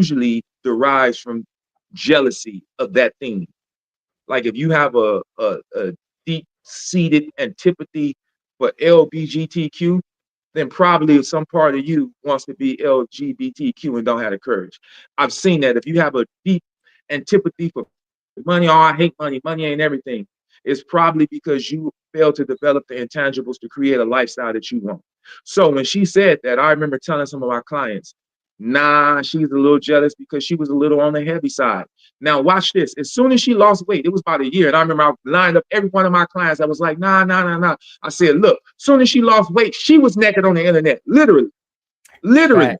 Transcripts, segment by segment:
usually derives from jealousy of that thing. Like if you have a deep seated antipathy for LBGTQ, then probably some part of you wants to be LGBTQ and don't have the courage. I've seen that. If you have a deep antipathy for money, oh, I hate money, money ain't everything. It's probably because you failed to develop the intangibles to create a lifestyle that you want. So when she said that, I remember telling some of my clients, nah, she's a little jealous because she was a little on the heavy side. Now watch this. As soon as she lost weight, it was about a year. And I remember I lined up every one of my clients. I was like, nah, nah, nah, nah. I said, look, as soon as she lost weight, she was naked on the internet. Literally, literally, Right.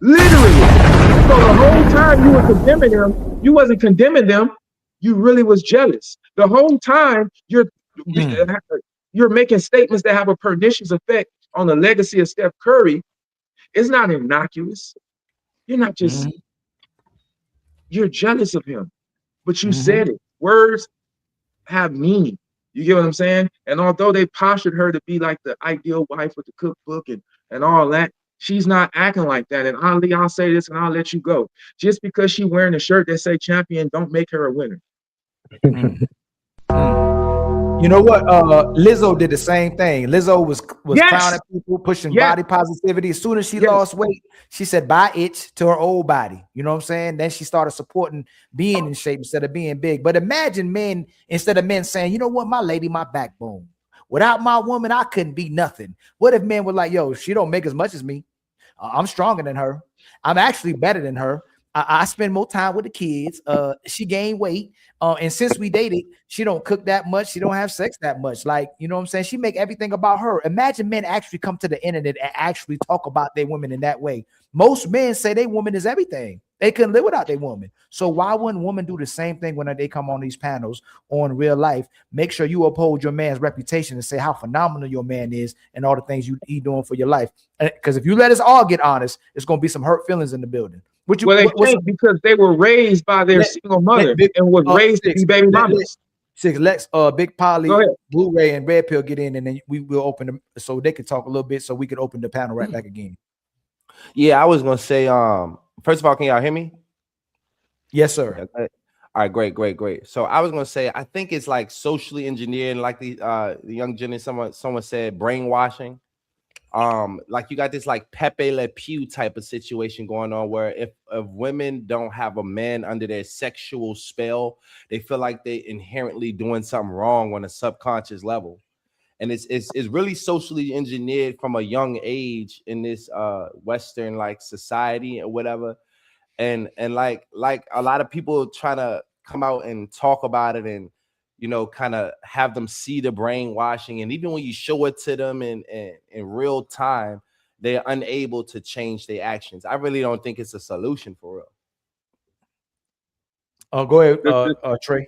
literally. So the whole time you were condemning them, you wasn't condemning them. You really was jealous. The whole time you're making statements that have a pernicious effect on the legacy of Steph Curry. It's not innocuous. You're not just, Mm-hmm. you're jealous of him, but you Mm-hmm. said it. Words have meaning. You get what I'm saying? And although they postured her to be like the ideal wife with the cookbook and all that, she's not acting like that. And Ali, I'll say this and I'll let you go. Just because she wearing a shirt that say champion, don't make her a winner. Mm. Mm. You know what? Lizzo did the same thing. Lizzo was Yes, clowning people, pushing yes, body positivity. As soon as she yes. lost weight, she said bye itch to her old body. You know what I'm saying? Then she started supporting being in shape instead of being big. But imagine men, instead of men saying, you know what, my lady, my backbone. Without my woman, I couldn't be nothing. What if men were like, yo, she don't make as much as me. I'm stronger than her. I'm actually better than her. I spend more time with the kids. She gained weight. And since we dated, she don't cook that much. She don't have sex that much. Like, you know what I'm saying? She make everything about her. Imagine men actually come to the internet and actually talk about their women in that way. Most men say their woman is everything. They couldn't live without their woman. So why wouldn't women do the same thing when they come on these panels on real life? Make sure you uphold your man's reputation and say how phenomenal your man is and all the things he doing for your life. Because if you let us all get honest, it's going to be some hurt feelings in the building. Well, they can't because they were raised by their let single let mother big and was raised to six be baby let mamas. six let's Big Go Polly, ahead. Blu-ray, and Red Pill get in, and then we will open them so they can talk a little bit, so we could open the panel right back again. Yeah, I was gonna say, first of all, can y'all hear me? Yes, sir. Yeah, all right, great, great, great. So I was gonna say, I think it's like socially engineered, like the young Jenny, someone said brainwashing. Like you got this like Pepe Le Pew type of situation going on where if women don't have a man under their sexual spell, they feel like they inherently doing something wrong on a subconscious level. And it's really socially engineered from a young age in this Western like society or whatever. And like a lot of people trying to come out and talk about it and kind of have them see the brainwashing, and even when you show it to them in real time, they're unable to change their actions. I really don't think it's a solution for real. Go ahead, The- Trey.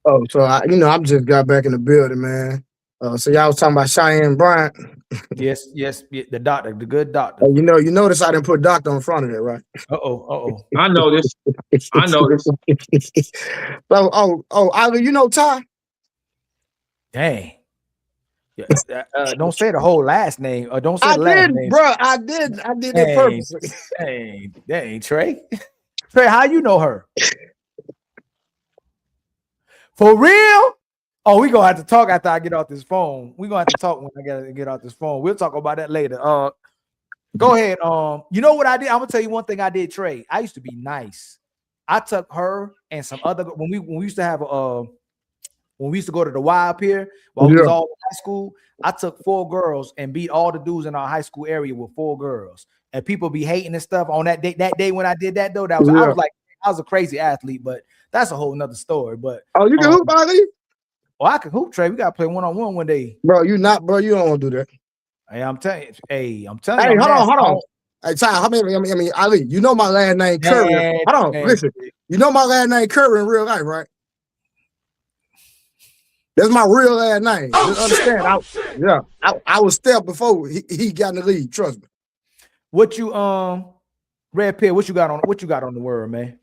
Oh, so I'm just got back in the building, man. So y'all was talking about Cheyenne Bryant. Yes, the doctor, the good doctor. You notice I didn't put doctor in front of it, right? Uh-oh. I know this. I know this. So, Ali, Ty? Dang. Yeah, don't say the whole last name, or don't say I the last did, name. bro. I did it Dang, purposely. dang, Trey. Trey, how you know her? For real? Oh, we gonna have to talk after I get off this phone. We gonna have to talk when I gotta get off this phone. We'll talk about that later. Go ahead. You know what I did? I'm gonna tell you one thing I did, Trey. I used to be nice. I took her and some other when we used to have when we used to go to the Y up here while we was all in high school. I took 4 girls and beat all the dudes in our high school area with 4 girls. And people be hating and stuff on that day. That day when I did that though, I was like, I was a crazy athlete, but that's a whole nother story. But you can hoop, Ali? I can hoop, Trey. We gotta play 1-on-1 one day. Bro, you don't want to do that. Hey, I'm telling you. Hey, hold on. Hey, Ty, Ali, you know my last name Curry. Hold on, listen. You know my last name Curry in real life, right? That's my real last name. Just understand. I was Steph before he got in the league. Trust me. What you Red Pill? What you got on the word, man?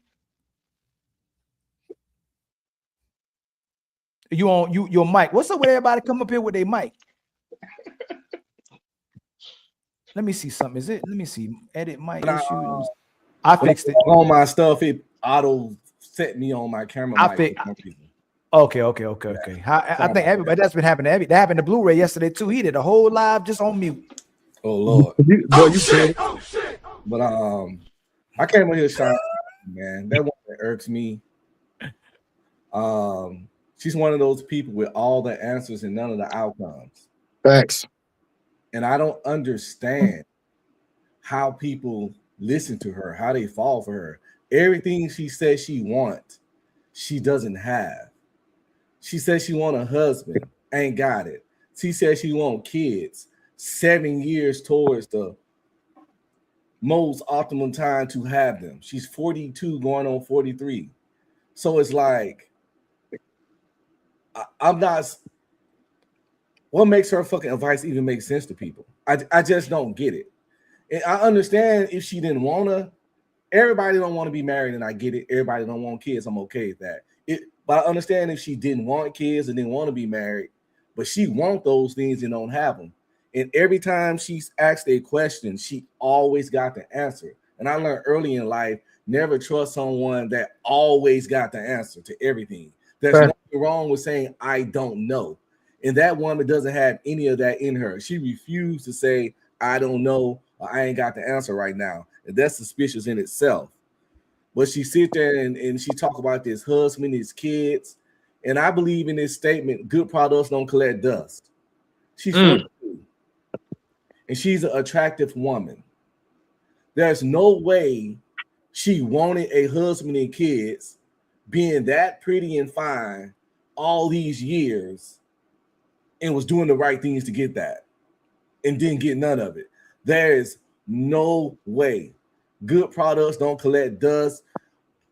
You on your mic? What's up with everybody come up here with their mic? Let me see something. Is it? Let me see. Edit mic issues. I fixed it. On my stuff, it auto set me on my camera. Okay. I think everybody that's been happening. That happened to Blu-ray yesterday too. He did a whole live just on mute. Oh Lord, boy, you said. But I came on here, Sean. Man, that one that irks me. She's one of those people with all the answers and none of the outcomes. Facts. And I don't understand how people listen to her, how they fall for her. Everything she says she wants, she doesn't have. She says she want a husband, ain't got it. She says she want kids, 7 years towards the most optimum time to have them. She's 42 going on 43. So it's like, I'm not, what makes her fucking advice even make sense to people? I just don't get it. And I understand if she didn't want to, everybody don't want to be married, and I get it. Everybody don't want kids. I'm okay with that. But I understand if she didn't want kids and didn't want to be married, but she want those things and don't have them. And every time she's asked a question, she always got the answer. And I learned early in life, never trust someone that always got the answer to everything. There's nothing wrong with saying, I don't know. And that woman doesn't have any of that in her. She refused to say, I don't know, or I ain't got the answer right now. And that's suspicious in itself. But she sit there and she talk about this husband, his kids. And I believe in this statement, good products don't collect dust. She's 42. And she's an attractive woman. There's no way she wanted a husband and kids being that pretty and fine all these years and was doing the right things to get that and didn't get none of it. There is no way. Good products don't collect dust.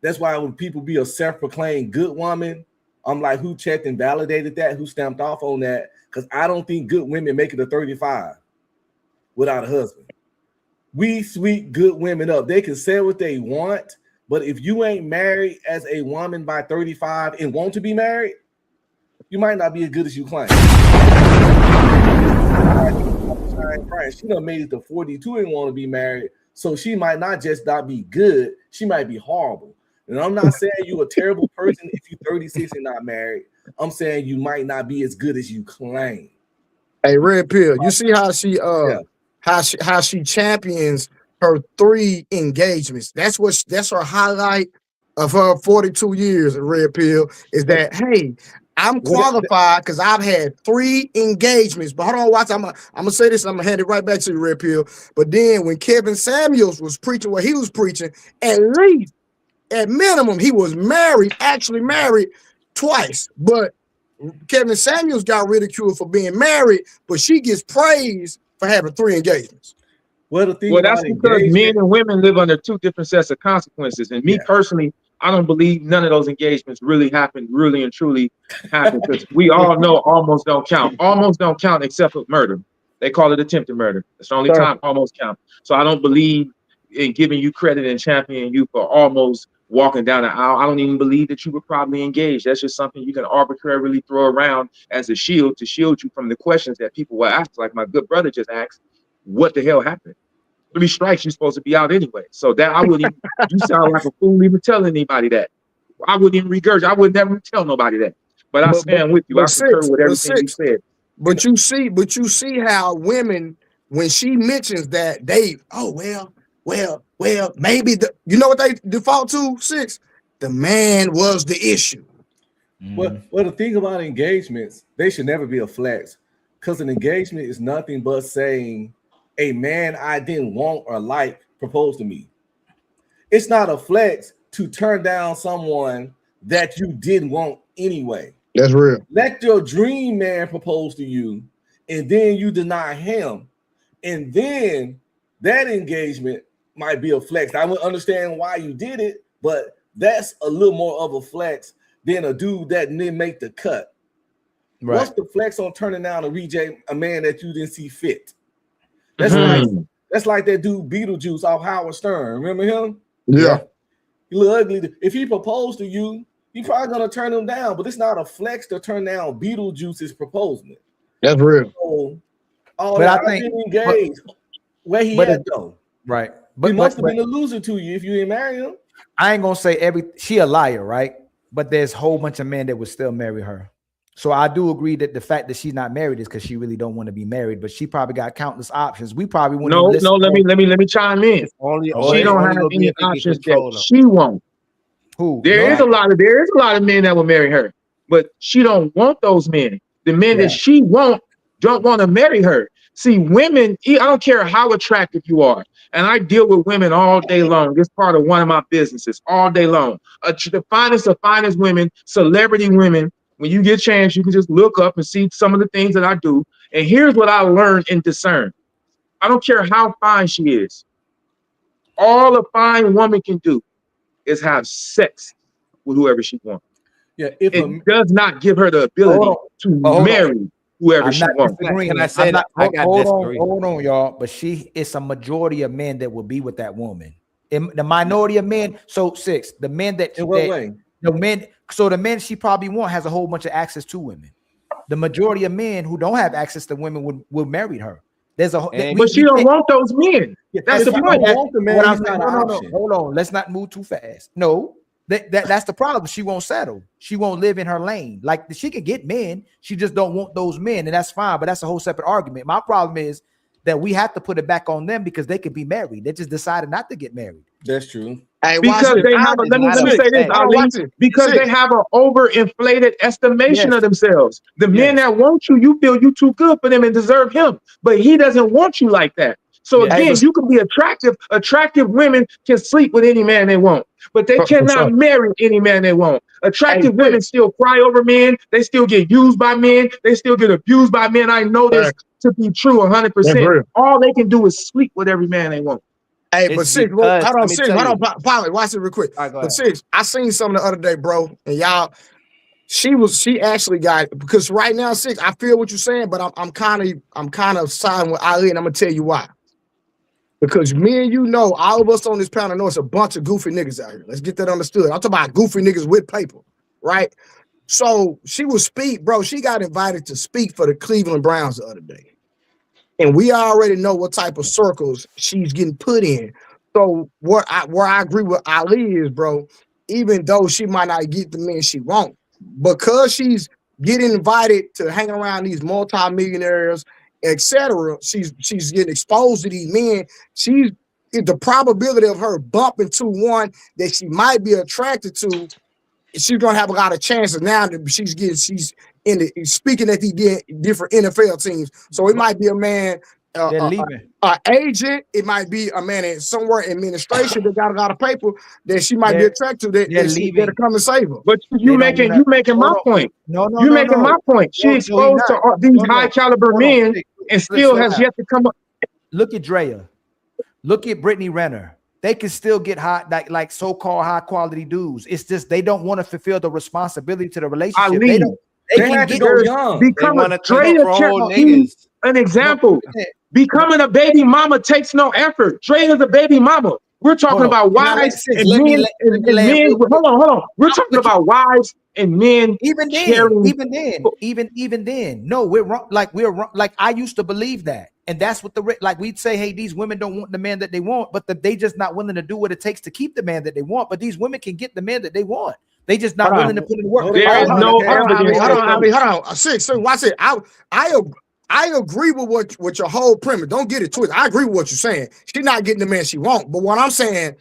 That's why when people be a self-proclaimed good woman, I'm like, who checked and validated that? Who stamped off on that? Because I don't think good women make it to 35 without a husband. We sweep good women up. They can say what they want, but if you ain't married as a woman by 35 and want to be married, you might not be as good as you claim. She done made it to 42 and want to be married, so she might not just not be good, she might be horrible. And I'm not saying you a terrible person if you're 36 and not married. I'm saying you might not be as good as you claim. Hey, Red Pill, you see how she how she champions her 3 engagements. That's her highlight of her 42 years of Red Pill is that, hey, I'm qualified because I've had 3 engagements. But hold on, watch. I'm gonna say this. I'm gonna hand it right back to you, Red Pill. But then when Kevin Samuels was preaching what he was preaching, at least, at minimum, he was actually married twice. But Kevin Samuels got ridiculed for being married, but she gets praised for having 3 engagements. Well, that's because men and women live under 2 different sets of consequences. And me personally, I don't believe none of those engagements really happened, really and truly happened, because we all know almost don't count. Almost don't count except for murder. They call it attempted murder. That's the only time almost count. So I don't believe in giving you credit and championing you for almost walking down the aisle. I don't even believe that you were probably engaged. That's just something you can arbitrarily throw around as a shield to shield you from the questions that people will ask, like my good brother just asked, what the hell happened? 3 strikes, you're supposed to be out anyway. So that I wouldn't even, you sound like a fool even telling anybody that. I wouldn't even regurgitate. I would never tell nobody that. But I stand with you. I concur with everything you said. But you see how women, when she mentions that, they, oh, well, maybe you know what they default to, 6? The man was the issue. Well, the thing about engagements, they should never be a flex, because an engagement is nothing but saying, a man I didn't want or like proposed to me. It's not a flex to turn down someone that you didn't want anyway. That's real. Let your dream man propose to you, and then you deny him, and then that engagement might be a flex. I would understand why you did it, but that's a little more of a flex than a dude that didn't make the cut. Right. What's the flex on turning down a man that you didn't see fit? That's like that dude Beetlejuice off Howard Stern. Remember him? Yeah. He look ugly. If he proposed to you, you probably gonna turn him down. But it's not a flex to turn down Beetlejuice's proposal. That's real. So, I think engaged. Where he at though? Right. He must have been a loser to you if you didn't marry him. I ain't gonna say she a liar, right? But there's a whole bunch of men that would still marry her. So I do agree that the fact that she's not married is because she really don't want to be married, but she probably got countless options. We probably wouldn't. No. Let me chime in. She don't have any options that she won't. Who? There is a lot of men that will marry her, but she don't want those men. The men that she don't want to marry her. See, women, I don't care how attractive you are, and I deal with women all day long. This part of one of my businesses all day long. The finest women, celebrity women. When you get a chance, you can just look up and see some of the things that I do. And here's what I learned and discern. I don't care how fine she is. All a fine woman can do is have sex with whoever she wants. Yeah, it does not give her the ability to marry whoever she wants. Can I say that? Hold on, y'all. But it's a majority of men that will be with that woman. The minority of men. So the men that in what way? The men she probably has a whole bunch of access to women. The majority of men who don't have access to women will marry her. But she don't want those men. That's the point. Hold on. Let's not move too fast. No, that's the problem. She won't settle. She won't live in her lane. Like she can get men. She just don't want those men, and that's fine. But that's a whole separate argument. My problem is that we have to put it back on them because they could be married. They just decided not to get married. That's true. Hey, because they have let me say this, Ali, because they have an overinflated estimation of themselves. The men that want you feel you too good for them and deserve him, but he doesn't want you like that. So again, you can be attractive. Attractive women can sleep with any man they want, but they cannot marry any man they want. Attractive women still cry over men. They still get used by men. They still get abused by men. I know this to be true 100%. All they can do is sleep with every man they want. Hey, but Six, hold on, Polly, watch it real quick. Right, but Six, I seen something the other day, bro, and y'all, she actually got, because right now, Six, I feel what you're saying, but I'm kind of siding with Ali, and I'm gonna tell you why. Because me and you know, all of us on this panel know it's a bunch of goofy niggas out here. Let's get that understood. I'm talking about goofy niggas with paper, right? So she got invited to speak for the Cleveland Browns the other day. And we already know what type of circles she's getting put in. So where I agree with Ali is, bro, even though she might not get the men she wants, because she's getting invited to hang around these multimillionaires, etc., she's getting exposed to these men. The probability of her bumping to one that she might be attracted to, she's gonna have a lot of chances now that she's speaking at these different NFL teams. So it might be a man, agent. It might be a man somewhere in administration that got a lot of paper that she might be attracted to that come and save her. But you making my point. No, you making my point. She exposed to these high caliber men and still has yet to come up. Look at Drea. Look at Brittany Renner. They can still get hot, like so-called high quality dudes. It's just they don't want to fulfill the responsibility to the relationship. They can get young. Become a an example. Becoming a baby mama takes no effort. Dre is a baby mama. We're talking about wives and men. Hold on. We're talking about wives and men. Even then. No, we're wrong. Like I used to believe that. And that's what we'd say, hey, these women don't want the man that they want, but they just not willing to do what it takes to keep the man that they want. But these women can get the man that they want. They just not willing to put in the work. Hold on. Six, watch it. I agree with what your whole premise. Don't get it twisted. I agree with what you're saying. She's not getting the man she wants. But what I'm saying,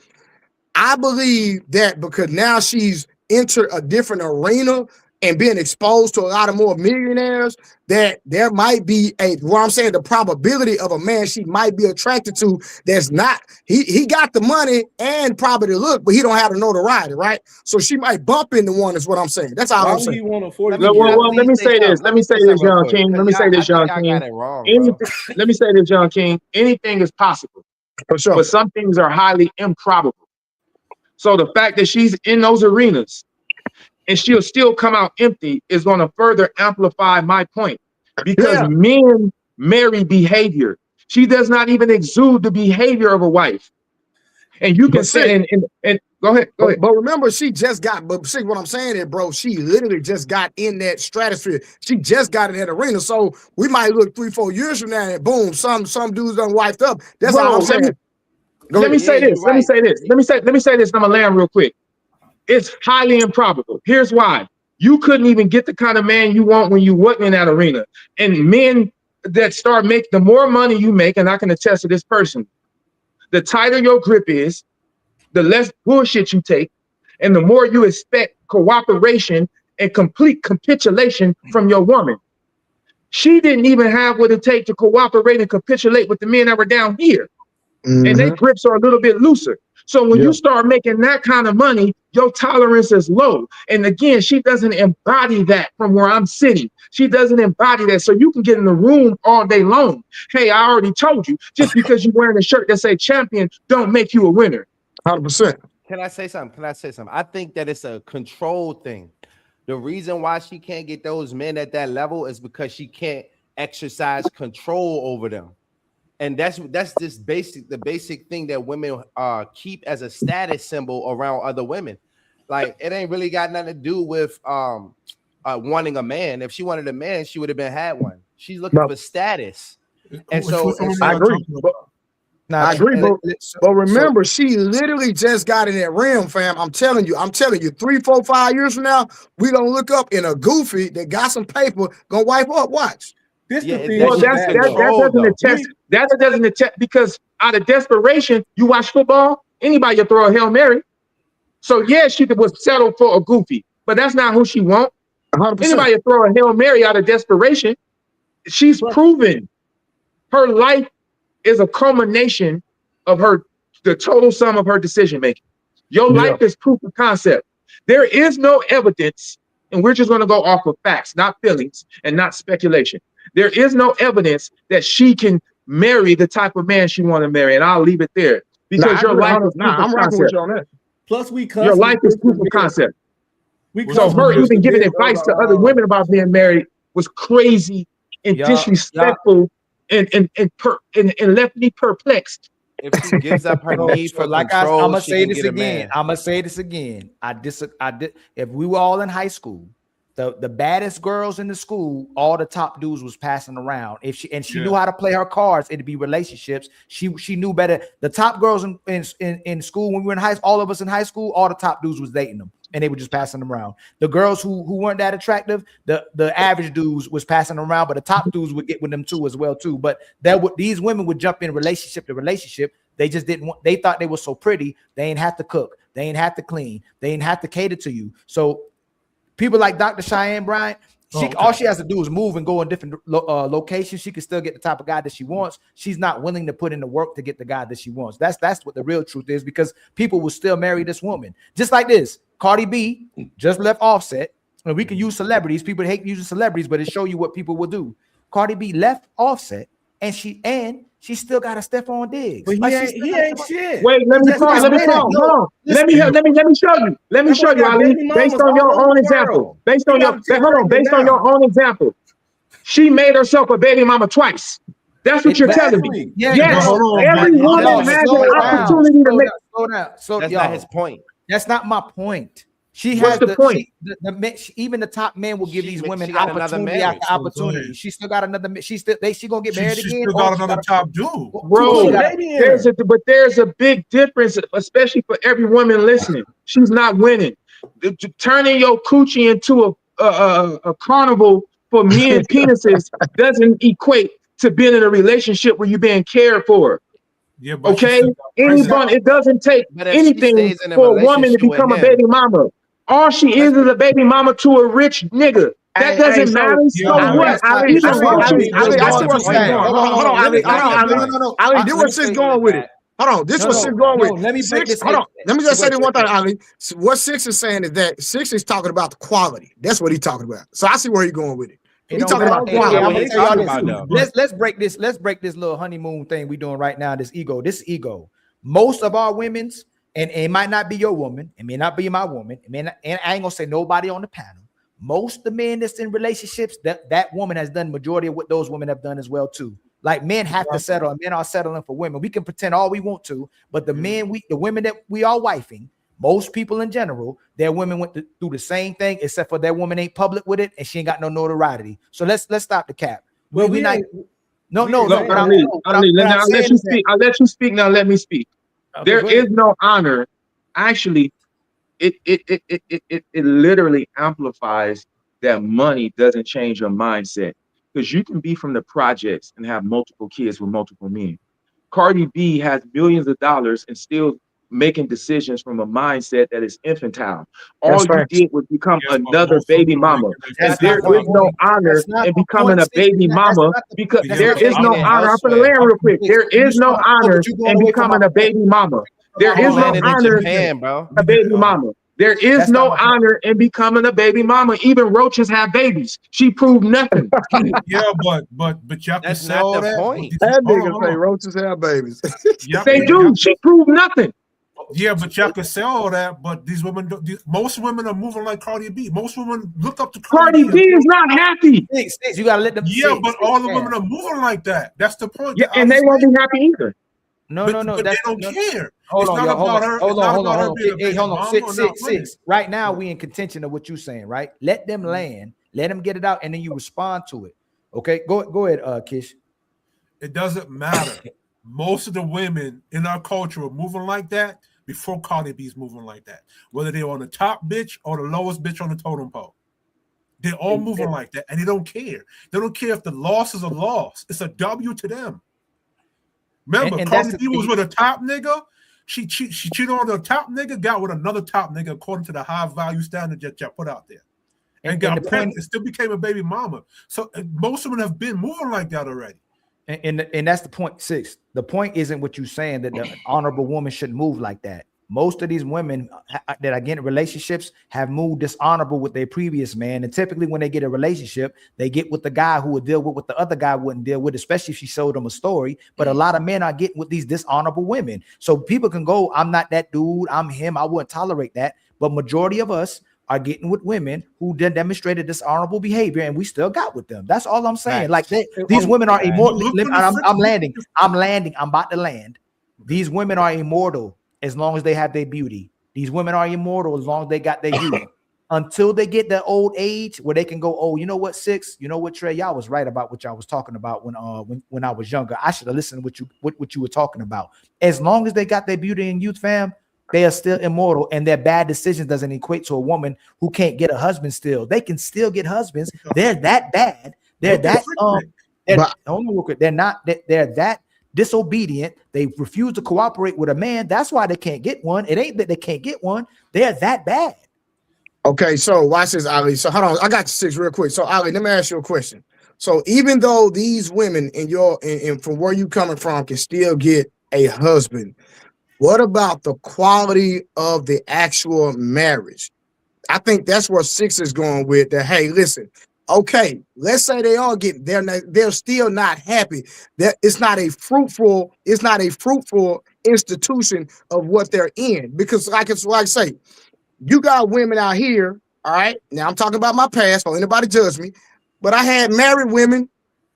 I believe that because now she's entered a different arena and being exposed to a lot of more millionaires, that there might be the probability of a man she might be attracted to that's not, he got the money and probably the look, but he don't have the notoriety, right? So she might bump into one is what I'm saying. That's all I'm saying. Let me say this, John King. Let me say this, John King. Anything is possible. For sure. But some things are highly improbable. So the fact that she's in those arenas and she'll still come out empty is going to further amplify my point, because men marry behavior. She does not even exude the behavior of a wife. And you can say, and go ahead. But remember, what I'm saying is, bro, she literally just got in that stratosphere. She just got in that arena. So we might look 3-4 years from now and boom, some dudes done wiped up. That's all I'm saying. Let me say Yeah, this. you're Let me right. say this. Let me say this. And I'm gonna land real quick. It's highly improbable. Here's why. You couldn't even get the kind of man you want when you wasn't in that arena. And men that start making, the more money you make, and I can attest to this person, the tighter your grip is, the less bullshit you take, and the more you expect cooperation and complete capitulation from your woman. She didn't even have what it takes to cooperate and capitulate with the men that were down here. And their grips are a little bit looser. So when you start making that kind of money, your tolerance is low. And again, she doesn't embody that from where I'm sitting. She doesn't embody that. So you can get in the room all day long. Hey, I already told you, just because you're wearing a shirt that say champion don't make you a winner. 100%. Can I say something? I think that it's a control thing. The reason why she can't get those men at that level is because she can't exercise control over them. And that's just the basic thing that women keep as a status symbol around other women. Like, it ain't really got nothing to do with wanting a man. If she wanted a man, she would have had one. She's looking for status. And so I agree. I agree, but remember, she literally just got in that realm, fam. I'm telling you, 3, 4, 5 years from now, we gonna look up in a goofy that got some paper, gonna wipe up. Watch. This Yeah, the thing. Well, that doesn't attest because out of desperation, you watch football, anybody will throw a Hail Mary. So yeah, she was settled for a goofy, but that's not who she want. 100%. Anybody will throw a Hail Mary out of desperation. She's proven her life is a culmination of the total sum of her decision making. Your life is proof of concept. There is no evidence, and we're just going to go off of facts, not feelings and not speculation. There is no evidence that she can marry the type of man she want to marry, and I'll leave it there because your life is proof of I'm rocking with you on that. Plus, your life is proof of concept. So her even giving advice to other women about being married was crazy and disrespectful and left me perplexed. if she gives up her need for like control, I'm gonna she say can this get a again. man. I'm gonna say this again. If we were all in high school, the baddest girls in the school, all the top dudes was passing around. If she knew how to play her cards, it'd be relationships. She knew better. The top girls in school when we were in high school, all of us in high school, all the top dudes was dating them. And they were just passing them around. The girls who weren't that attractive, the average dudes was passing them around, but the top dudes would get with them too as well too. But these women would jump in relationship to relationship. They just didn't want. They thought they were so pretty. They ain't have to cook. They ain't have to clean. They ain't have to cater to you. So people like Dr. Cheyenne Bryant, all she has to do is move and go in different locations. She can still get the type of guy that she wants. She's not willing to put in the work to get the guy that she wants. That's what the real truth is, because people will still marry this woman. Just like this, Cardi B just left Offset, and we can use celebrities. People hate using celebrities, but it show you what people will do. Cardi B left Offset, and she still got a Stephon Diggs. But he ain't shit. Wait, let me talk. Hold on. Let me show you. Let me show you, Ali. Based on your own example. Based on your own example. She made herself a baby mama twice. That's what you're telling me. Yes. Every woman has an opportunity to make. Slow down. That's not his point. That's not my point. She What's has the point? Even the top men will give these women got another opportunity marriage. after opportunity. She still got another. She gonna get married She again. still got another top dude. Bro, there's a big difference, especially for every woman listening. She's not winning. Turning your coochie into a carnival for men penises doesn't equate to being in a relationship where you're being cared for. Yeah, but okay, it doesn't take anything for a woman to become a baby mama. All she is a baby mama to a rich nigga. That doesn't matter. So what? Ali, this was Six going with it. Hold on, this was Six going with. Let me just say this one thing, Ali. What Six is saying is that Six is talking about the quality. That's what he's talking about. So I see where he's going with it. He's talking about quality. Let's break this little honeymoon thing we doing right now. This ego. Most of our women's, and it might not be your woman, it may not be my woman, and I ain't gonna say nobody on the panel. Most of the men that's in relationships, that woman has done majority of what those women have done as well too. Like, men have to settle, and men are settling for women. We can pretend all we want to, but the women that we are wifing, most people in general, their women went through the same thing, except for their woman ain't public with it, and she ain't got no notoriety. So let's stop the cap. I'll let you speak. Now let me speak. Okay, There go is ahead. no honor. Actually, it literally amplifies that money doesn't change your mindset. Because you can be from the projects and have multiple kids with multiple men. Cardi B has millions of dollars and still making decisions from a mindset that is infantile. That's All you facts. did was become Yes, but another most baby women are mama. making that And That's decision there not for the is other no point. people. honor That's not in the becoming point. a Six. baby That's mama not the because Yeah, that's there but not is the taking no it point. honor. I'm going to elsewhere. land real quick. Six, There you is no start, no, honor but you're in going away from my becoming a point. baby mama. There Hold He is on, no hold landed on. in honor Japan, bro. a We get it. baby mama. There is That's not no my point. honor in becoming a baby mama. Even roaches have babies. She proved nothing. Yeah, but y'all can That's say not all the that. But point. That hold on, nigga hold say on. roaches have babies. They do. She proved nothing. Yeah, but y'all can say all that. But these women, most women are moving like Cardi B. Most women look up to Cardi Cardi B. B is not happy. Six, you gotta let them Yeah, six. but Six, all the man. women are moving like that. That's the point. Yeah, That and they obviously, won't be happy either. No, but no, no. but they That's don't no. care. Hold It's on, not y'all. Hold about on. her. Hold It's on. not Hold on. about her Hold on. being a Hey, baby hold on. mama or not winning. Six. Right now, we in contention of what you saying, right? Let them land. Let them get it out, and then you respond to it. Okay. Go ahead, Kish. It doesn't matter. Most of the women in our culture are moving like that before Cardi B's moving like that. Whether they're on the top bitch or the lowest bitch on the totem pole. They're all moving like that, and they don't care. They don't care if the loss is a loss. It's a W to them. Remember, And Cardi that's B was with a top nigga. She cheated on the top nigga, got with another top nigga according to the high value standard that y'all put out there, and and got the pregnant point. and still became a baby mama. So most women have been moving like that already. And that's the point. Six. The point isn't what you're saying that the honorable woman shouldn't move like that. Most of these women that are getting relationships have moved dishonorable with their previous man, and typically when they get a relationship, they get with the guy who would deal with what the other guy wouldn't deal with, especially if she showed them a story. But a lot of men are getting with these dishonorable women, so people can go, "I'm not that dude. I'm him. I wouldn't tolerate that." But majority of us are getting with women who demonstrated dishonorable behavior, and we still got with them. That's all I'm saying. Like these women are immortal. I'm landing. I'm about to land. These women are immortal as long as they have their beauty. These women are immortal as long as they got their youth. Until they get that old age where they can go, oh, you know what, Six? You know what, Trey? Y'all was right about what y'all was talking about when I was younger. I should have listened to what you were talking about. As long as they got their beauty and youth, fam, they are still immortal, and their bad decisions doesn't equate to a woman who can't get a husband still. They can still get husbands. They're that bad. They're that they're not they're that disobedient. They refuse to cooperate with a man. That's why they can't get one. It ain't that they can't get one. They're that bad. Okay, so watch this, Ali. So hold on, I got you Six real quick. So Ali, let me ask you a question. So even though these women in from where you coming from can still get a husband, what about the quality of the actual marriage? I think that's where Six is going with that. Hey, listen, okay, let's say they all get they're still not happy. That it's not a fruitful institution of what they're in. Because like I say, you got women out here, all right. Now I'm talking about my past, don't anybody judge me, but I had married women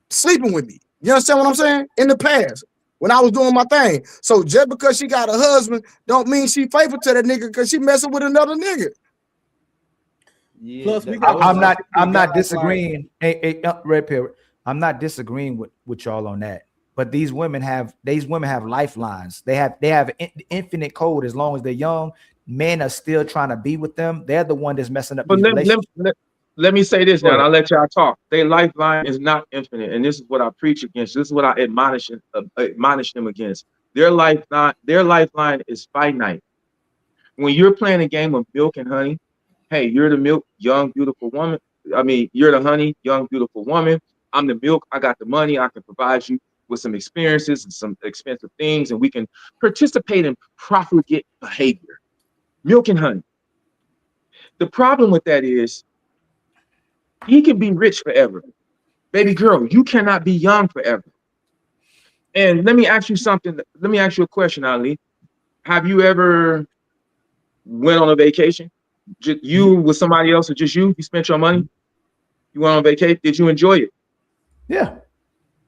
sleeping with me. You understand what I'm saying? In the past, when I was doing my thing. So just because she got a husband, don't mean she faithful to that nigga because she messing with another nigga. Yeah, Plus, we got- I'm not disagreeing. Red Pill. I'm not disagreeing with y'all on that. But these women have lifelines. They have infinite code as long as they're young. Men are still trying to be with them. They're the one that's messing up But these relationships. let me say this now, and Go I'll let y'all talk. Their lifeline is not infinite, and this is what I preach against. This is what I admonish them against. Their lifeline is finite. When you're playing a game of milk and honey, hey, you're the milk, young, beautiful woman. I mean, you're the honey, young, beautiful woman. I'm the milk. I got the money. I can provide you with some experiences and some expensive things, and we can participate in profligate behavior. Milk and honey. The problem with that is he can be rich forever. Baby girl, you cannot be young forever. And let me ask you something. Let me ask you a question, Ali. Have you ever went on a vacation? Just you with somebody else or just you? You spent your money? You went on vacation? Did you enjoy it? Yeah.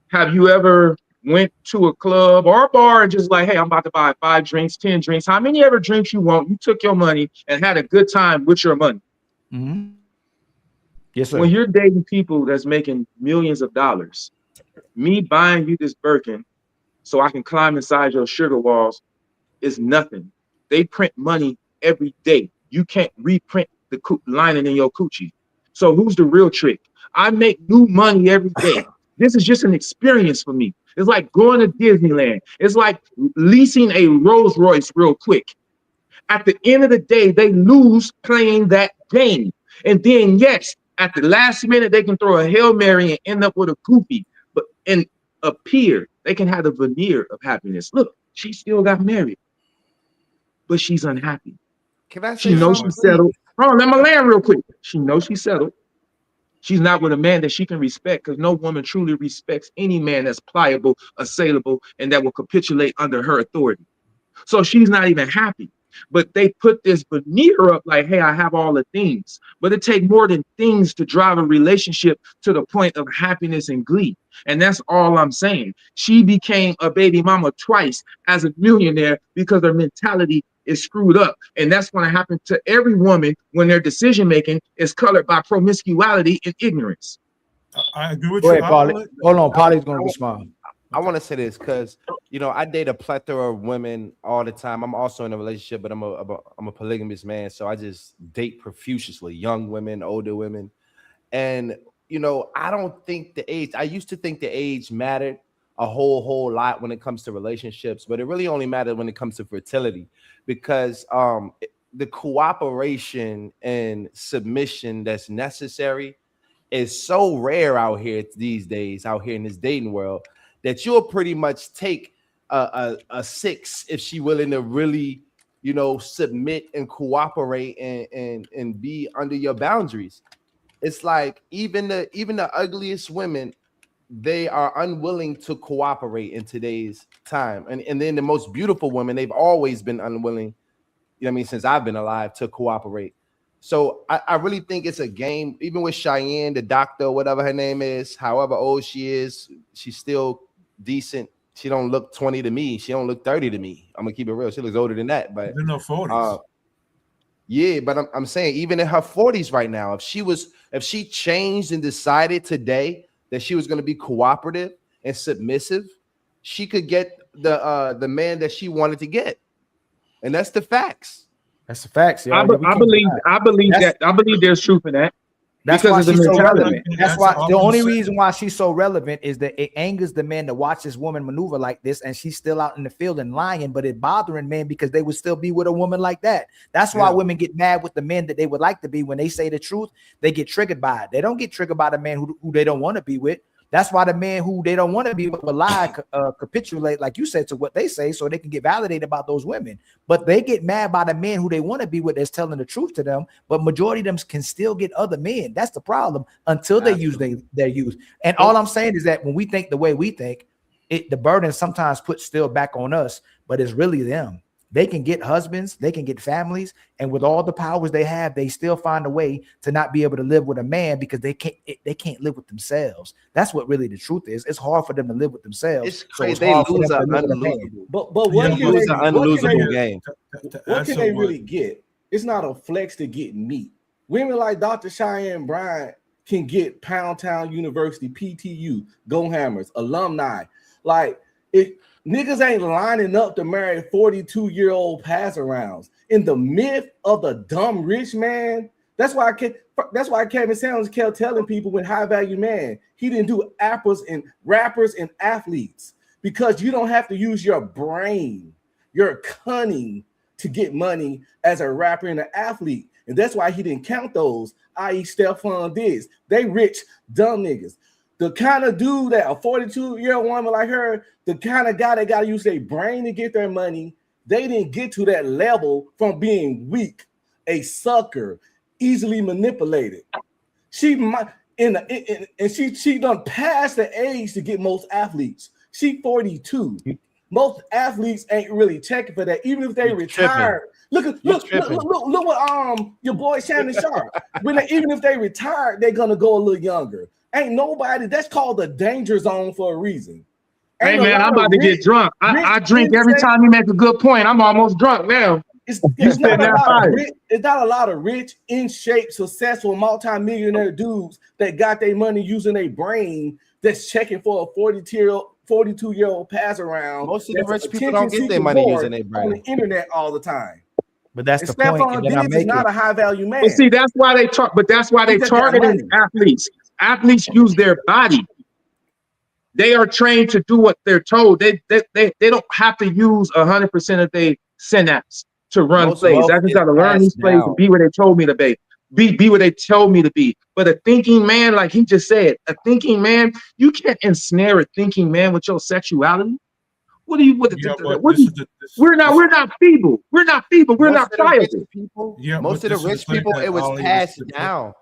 Have you ever went to a club or a bar and just like, hey, I'm about to buy 5 drinks, 10 drinks, how many ever drinks you want? You took your money and had a good time with your money. Mm-hmm. Yes, sir. When you're dating people that's making millions of dollars, me buying you this Birkin so I can climb inside your sugar walls is nothing. They print money every day. You can't reprint the lining in your coochie. So who's the real trick? I make new money every day. This is just an experience for me. It's like going to Disneyland. It's like leasing a Rolls Royce real quick. At the end of the day, they lose playing that game. And then, yes, at the last minute, they can throw a Hail Mary and end up with a goofy, but and appear they can have the veneer of happiness. Look, she still got married, but she's unhappy. Can I She say knows something? she's settled. Hold on, let me land real quick. She knows she's settled. She's not with a man that she can respect, because no woman truly respects any man that's pliable, assailable, and that will capitulate under her authority. So she's not even happy. But they put this veneer up like, hey, I have all the things. But it takes more than things to drive a relationship to the point of happiness and glee. And that's all I'm saying. She became a baby mama twice as a millionaire because her mentality is screwed up. And that's going to happen to every woman when their decision making is colored by promiscuity and ignorance. I agree with Go you. ahead, Paulie. Hold on, Paulie's gonna respond. I want to say this because I date a plethora of women all the time. I'm also in a relationship, but I'm a polygamous man, so I just date profusely, young women, older women, and I don't think the age. I used to think the age mattered a whole lot when it comes to relationships, but it really only mattered when it comes to fertility, because the cooperation and submission that's necessary is so rare out here these days, out here in this dating world, that you'll pretty much take a 6 if she willing to really, submit and cooperate and be under your boundaries. It's like even the ugliest women, they are unwilling to cooperate in today's time. And then the most beautiful women, they've always been unwilling, since I've been alive, to cooperate. So I really think it's a game. Even with Cheyenne, the doctor, whatever her name is, however old she is, she's still decent. She don't look 20 to me. She don't look 30 to me. I'm gonna keep it real. She looks older than that. But in her 40s. Yeah, but I'm saying even in her 40s right now, if she changed and decided today that she was going to be cooperative and submissive, she could get the man that she wanted to get, and that's the facts. That's the facts, yo. I believe there's truth in that. That's because why of the she's so mentality. relevant. That's why the only reason why she's so relevant is that it angers the men to watch this woman maneuver like this, and she's still out in the field and lying, but it bothering men because they would still be with a woman like that. That's why women get mad with the men that they would like to be. When they say the truth, they get triggered by it. They don't get triggered by the man who they don't want to be with. That's why the man who they don't want to be with will lie, capitulate, like you said, to what they say, so they can get validated about those women. But they get mad by the men who they want to be with that's telling the truth to them. But majority of them can still get other men. That's the problem until they use their use. And all I'm saying is that when we think the way we think, the burden sometimes puts still back on us, but it's really them. They can get husbands, they can get families, and with all the powers they have, they still find a way to not be able to live with a man because they can't live with themselves. That's what really the truth is. It's hard for them to live with themselves. It's crazy. So they lose an unlosable. But what can they, unlosable game? What can they really get? It's not a flex to get meat. Women like Dr. Cheyenne Bryant can get Pound Town University, PTU, Go Hammers, alumni. Like niggas ain't lining up to marry 42-year-old pass-arounds. In the myth of the dumb rich man, that's why Kevin Samuels kept telling people with high value man, he didn't do rappers and athletes, because you don't have to use your brain, your cunning to get money as a rapper and an athlete. And that's why he didn't count those, i.e. Stephon Diggs. They rich, dumb niggas. The kind of dude that a 42-year-old woman like her, the kind of guy that got to use their brain to get their money, they didn't get to that level from being weak, a sucker, easily manipulated. She might, she done past the age to get most athletes. She 42. Most athletes ain't really checking for that, even if they retired. Look what your boy Shannon Sharp. Even if they retired, they're gonna go a little younger. Ain't nobody. That's called the danger zone for a reason. Hey man, I'm about to get drunk. I drink every time you make a good point. I'm almost drunk now. It's not a lot of rich, in shape, successful, multi-millionaire dudes that got their money using their brain that's checking for a 42-year-old pass around. Most of the that's rich people don't get their attention-seeking money whore using their on brain. the internet all the time. But that's And the point Stephon that I'm Diggs is making. not a high-value man. But see, that's why they talk. But that's why He they just got targeting money. athletes. Athletes use their body. They are trained to do what they're told. They don't have to use 100% of their synapse to run Most plays. wealth I just is got to learn these passed plays and down. be where they told me to be. Be where they told me to be. But a thinking man, like he just said, a thinking man, you can't ensnare a thinking man with your sexuality. What do you? Yeah, but What do you? We're not feeble. We're not feeble. We're not pliable. Most of the rich people, it was passed down.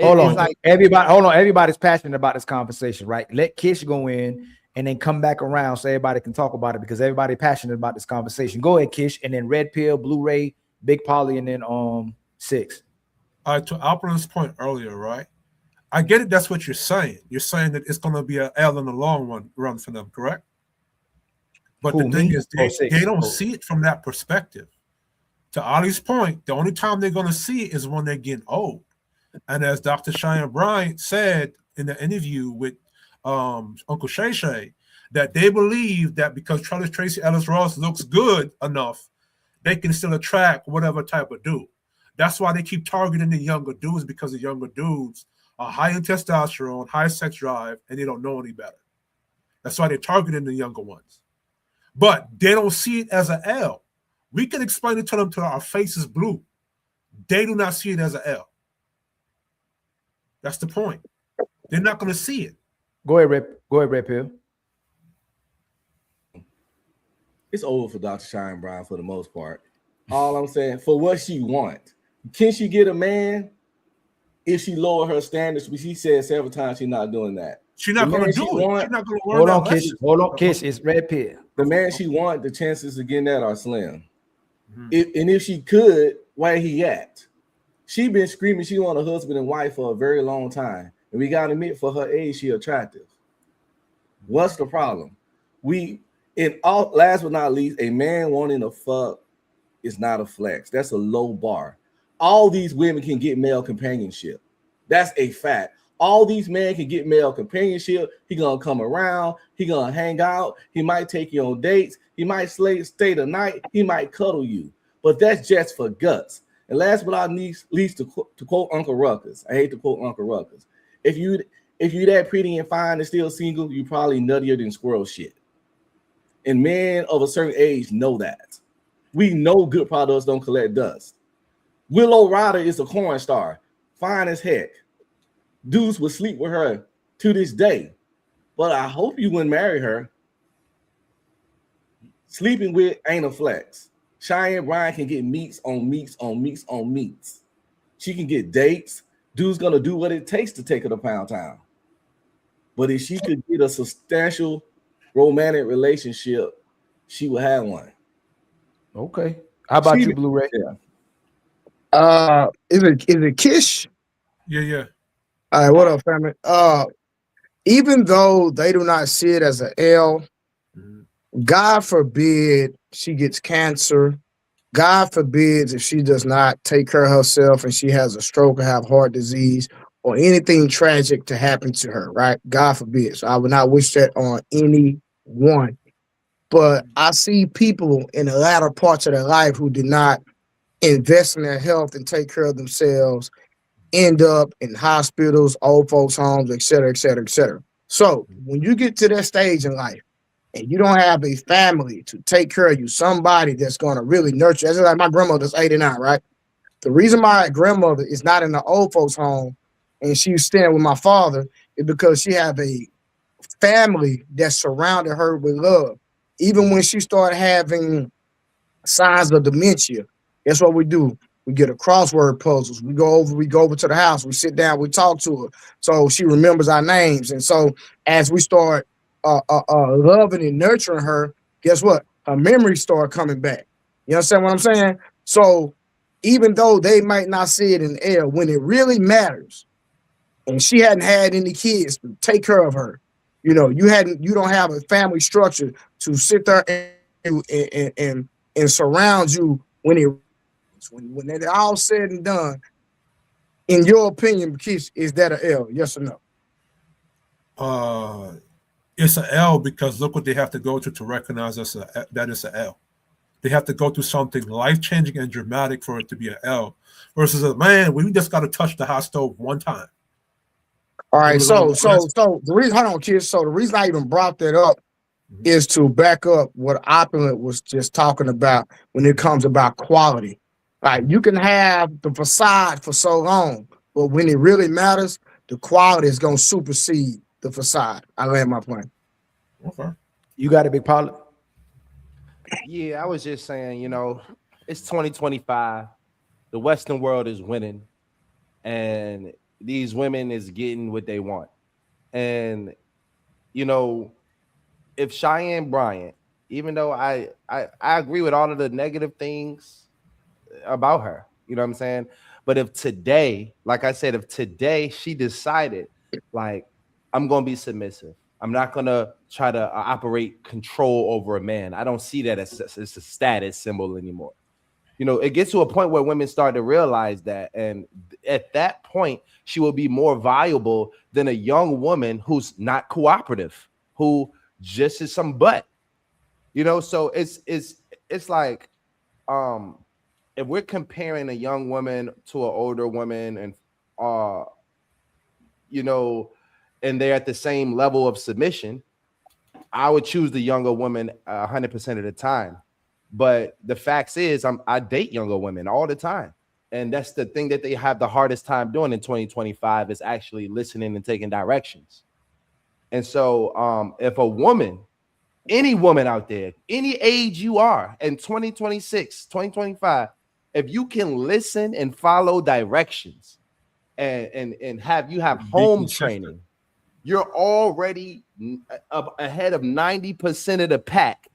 Hold It's on, like everybody. Hold on, everybody's passionate about this conversation, right? Let Kish go in and then come back around so everybody can talk about it because everybody passionate about this conversation. Go ahead, Kish, and then Red Pill, Blu-ray, Big Polly, and then 6. To Alpern's point earlier, right? I get it. That's what you're saying. You're saying that it's going to be an L in the long run for them, correct? But Who, the thing me? is, Oh, Six. they don't Oh. see it from that perspective. To Ali's point, the only time they're going to see it is when they're getting old. And as Dr. Cheyenne Bryant said in the interview with Uncle Shay Shay, that they believe that because Tracy Ellis Ross looks good enough, they can still attract whatever type of dude. That's why they keep targeting the younger dudes, because the younger dudes are high in testosterone, high sex drive, and they don't know any better. That's why they're targeting the younger ones. But they don't see it as an L. We can explain it to them till our face is blue. They do not see it as an L. That's the point. They're not going to see it. Go ahead, Red Pill. It's over for Dr. Cheyenne Brown for the most part. All I'm saying, for what she want, can she get a man if she lower her standards? She said several times she's not doing that. She's not The going to man do she it. want- She's not going to learn Hold that on, Kish. lesson. Hold on, Kish. It's Red Pill. The man she want, the chances of getting that are slim. Mhm. If she could, where he at? She been screaming she want a husband and wife for a very long time, and we gotta admit, for her age, she attractive. What's the problem? Last but not least, a man wanting to fuck is not a flex. That's a low bar. All these women can get male companionship. That's a fact. All these men can get male companionship. He gonna come around. He gonna hang out. He might take you on dates. He might stay the night. He might cuddle you. But that's just for guts. And last but not least, to quote Uncle Ruckus, I hate to quote Uncle Ruckus. If you that pretty and fine and still single, you probably nuttier than squirrel shit. And men of a certain age know that. We know good products don't collect dust. Willow Ryder is a corn star, fine as heck. Dudes would sleep with her to this day. But I hope you wouldn't marry her. Sleeping with ain't a flex. Cheyenne Bryant can get meats on meats on meats on meats. She can get dates. Dude's gonna do what it takes to take her to Pound Town. But if she could get a substantial romantic relationship, she would have one. Okay. How about She- you, Blu-ray? Is it Kish? Yeah. All right, what up, family? Even though they do not see it as an L, God forbid she gets cancer. God forbids if she does not take care of herself and she has a stroke or have heart disease or anything tragic to happen to her, right? God forbid. So I would not wish that on anyone. But I see people in the latter parts of their life who did not invest in their health and take care of themselves, end up in hospitals, old folks' homes, et cetera, et cetera, et cetera. So when you get to that stage in life and you don't have a family to take care of you, somebody that's going to really nurture, that's like my grandmother's 89, right? The reason my grandmother is not in the old folks' home and she's staying with my father is because she have a family that surrounded her with love. Even when she started having signs of dementia, guess what we do? We get a crossword puzzles. We go over to the house. We sit down. We talk to her, so she remembers our names. And so as we start loving and nurturing her, guess what? Her memories start coming back. You understand what I'm saying? So even though they might not see it in the air, when it really matters, and she hadn't had any kids to take care of her, you don't have a family structure to sit there and surround you when it's all said and done. In your opinion, Keith, is that an L? Yes or no? it's an L because look what they have to go to recognize that it's an L. They have to go through something life-changing and dramatic for it to be an L. Versus a man, we just got to touch the hot stove one time. All right, so the reason, hold on, kids. So the reason I even brought that up is to back up what Opulent was just talking about when it comes about quality. Like you can have the facade for so long, but when it really matters, the quality is gonna supersede the facade. I land my plane. Okay. You got a big pilot? Yeah, I was just saying, you know, it's 2025. The Western world is winning, and these women is getting what they want. And you know, if Cheyenne Bryant, even though I agree with all of the negative things about her, you know what I'm saying? But if today, like I said, if today she decided, like, I'm gonna be submissive, I'm not gonna try to operate control over a man. I don't see that as a status symbol anymore. You know, it gets to a point where women start to realize that, and at that point, she will be more valuable than a young woman who's not cooperative, who just is some butt. You know, so it's like, if we're comparing a young woman to an older woman, and you know, and they're at the same level of submission, I would choose the younger woman 100% of the time. But the facts is, I date younger women all the time, and that's the thing that they have the hardest time doing in 2025 is actually listening and taking directions. And so, if a woman, any woman out there, any age you are in 2026, 2025, if you can listen and follow directions, and you have home training, you're already ahead of 90% of the pack.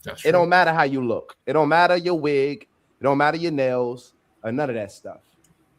That's it don't matter how you look. It don't matter your wig. It don't matter your nails or none of that stuff.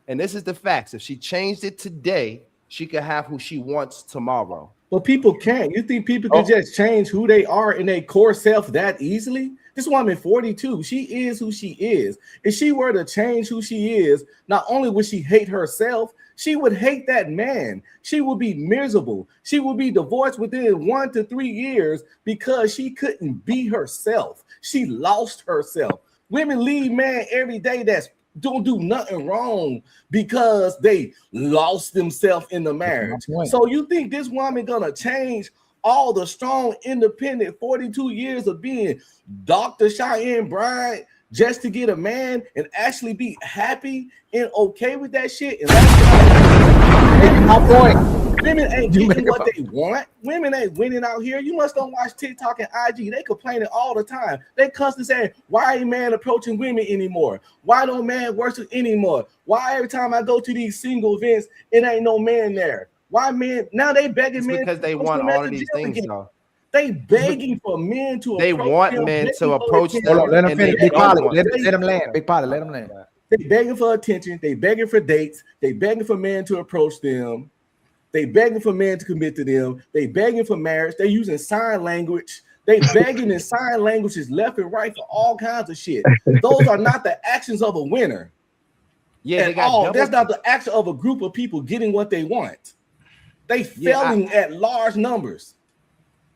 And this is the facts. If she changed it today, she could have who she wants tomorrow. But people can't. You think people can just change who they are in their core self that easily? This woman 42. She is who she is. If she were to change who she is, not only would she hate herself, she would hate that man. She would be miserable. She would be divorced within 1 to 3 years because she couldn't be herself. She lost herself. Women leave man every day that's don't do nothing wrong because they lost themselves in the marriage. So you think this woman gonna change all the strong, independent 42 years of being Dr. Cheyenne Bryant just to get a man and actually be happy and okay with that shit? And that's my point. Women ain't getting what they want. Women ain't winning out here. You must don't watch TikTok and IG. They complaining all the time. They constantly saying, why ain't man approaching women anymore? Why don't man worship anymore? Why every time I go to these single events, it ain't no man there? Why men? Now they begging men because they want all of these things, though. They begging for men to. They want men to approach them. Hold on, let them finish. Big Pilot, let them land. Big Pilot, let them land. They begging for attention. They begging for dates. They begging for men to approach them. They begging for men to commit to them. They begging for marriage. They using sign language. They begging in sign languages left and right for all kinds of shit. Those are not the actions of a winner. Yeah, that's not the action of a group of people getting what they want. They failing at large numbers.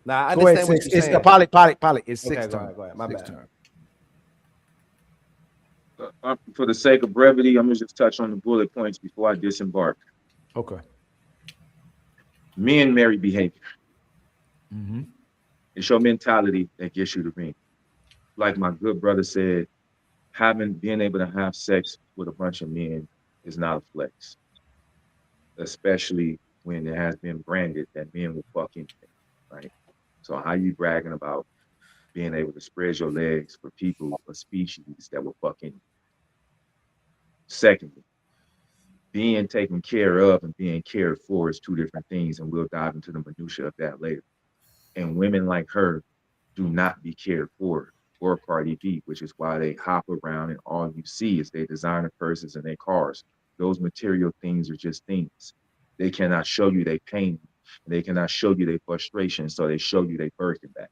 Nah, I understand what you're saying. It's the pilot. It's okay, 6 go turn. ahead. My bad. For the sake of brevity, I'm gonna just touch on the bullet points before I disembark. Okay. Men marry behavior. Mm-hmm. It's your mentality that gets you the ring. Like my good brother said, being able to have sex with a bunch of men is not a flex, especially when it has been branded that men will fuck anything, right? So how you bragging about being able to spread your legs for people or species that will fuck anything? Secondly, being taken care of and being cared for is two different things, and we'll dive into the minutia of that later. And women like her do not be cared for, or Cardi B, which is why they hop around and all you see is their designer purses and their cars. Those material things are just things. They cannot show you their pain. They cannot show you their frustration, so they show you their Birkin bag.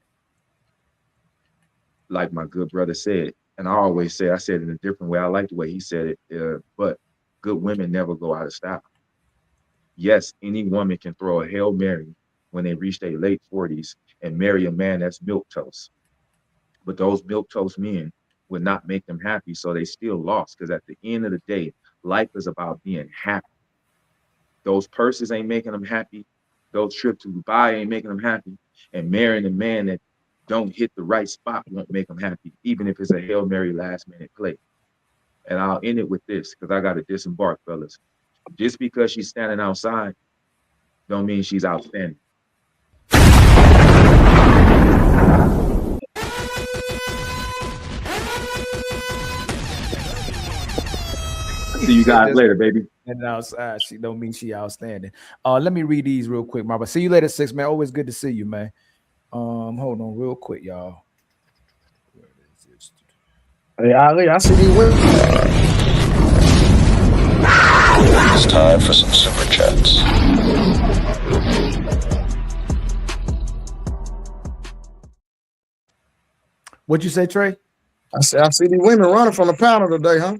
Like my good brother said, and I always say, I said it in a different way. I like the way he said it, but good women never go out of style. Yes, any woman can throw a Hail Mary when they reach their late 40s and marry a man that's milquetoast. But those milquetoast men would not make them happy, so they still lost. Because at the end of the day, life is about being happy. Those purses ain't making them happy. Those trips to Dubai ain't making them happy. And marrying a man that don't hit the right spot won't make them happy, even if it's a Hail Mary last minute play. And I'll end it with this, because I got to disembark, fellas. Just because she's standing outside don't mean she's outstanding. See you guys later, baby. And outside, she don't mean she outstanding. Let me read these real quick, Marva. See you later, 6 man. Always good to see you, man. Hold on real quick, y'all. Where is this? Hey, Ali, I see you women. It's time for some super chats. What'd you say, Trey? I see these women running from the panel today, huh?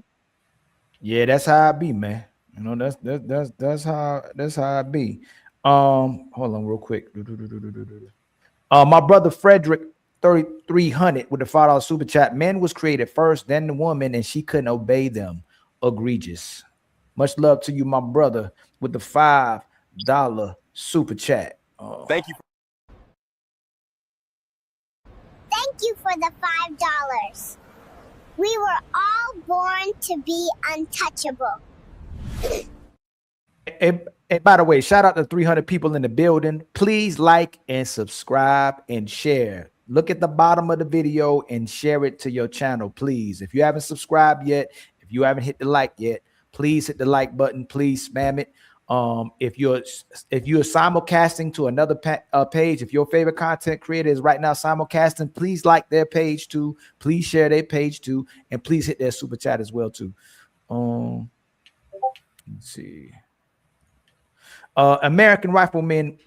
Yeah, that's how I be, man. You know, that's how I be. Hold on real quick. My brother Frederick 3300 with the $5 super chat. Men was created first, then the woman, and she couldn't obey them. Egregious. Much love to you, my brother, with the $5 super chat. Thank you. Thank you for the $5. We were all born to be untouchable. And by the way, shout out to 300 people in the building. Please like and subscribe and share. Look at the bottom of the video and share it to your channel, please. If you haven't subscribed yet, if you haven't hit the like yet, please hit the like button. Please spam it. If you're simulcasting to another page, if your favorite content creator is right now simulcasting, please like their page too. Please share their page too, and please hit their super chat as well too. Let's see. American Rifleman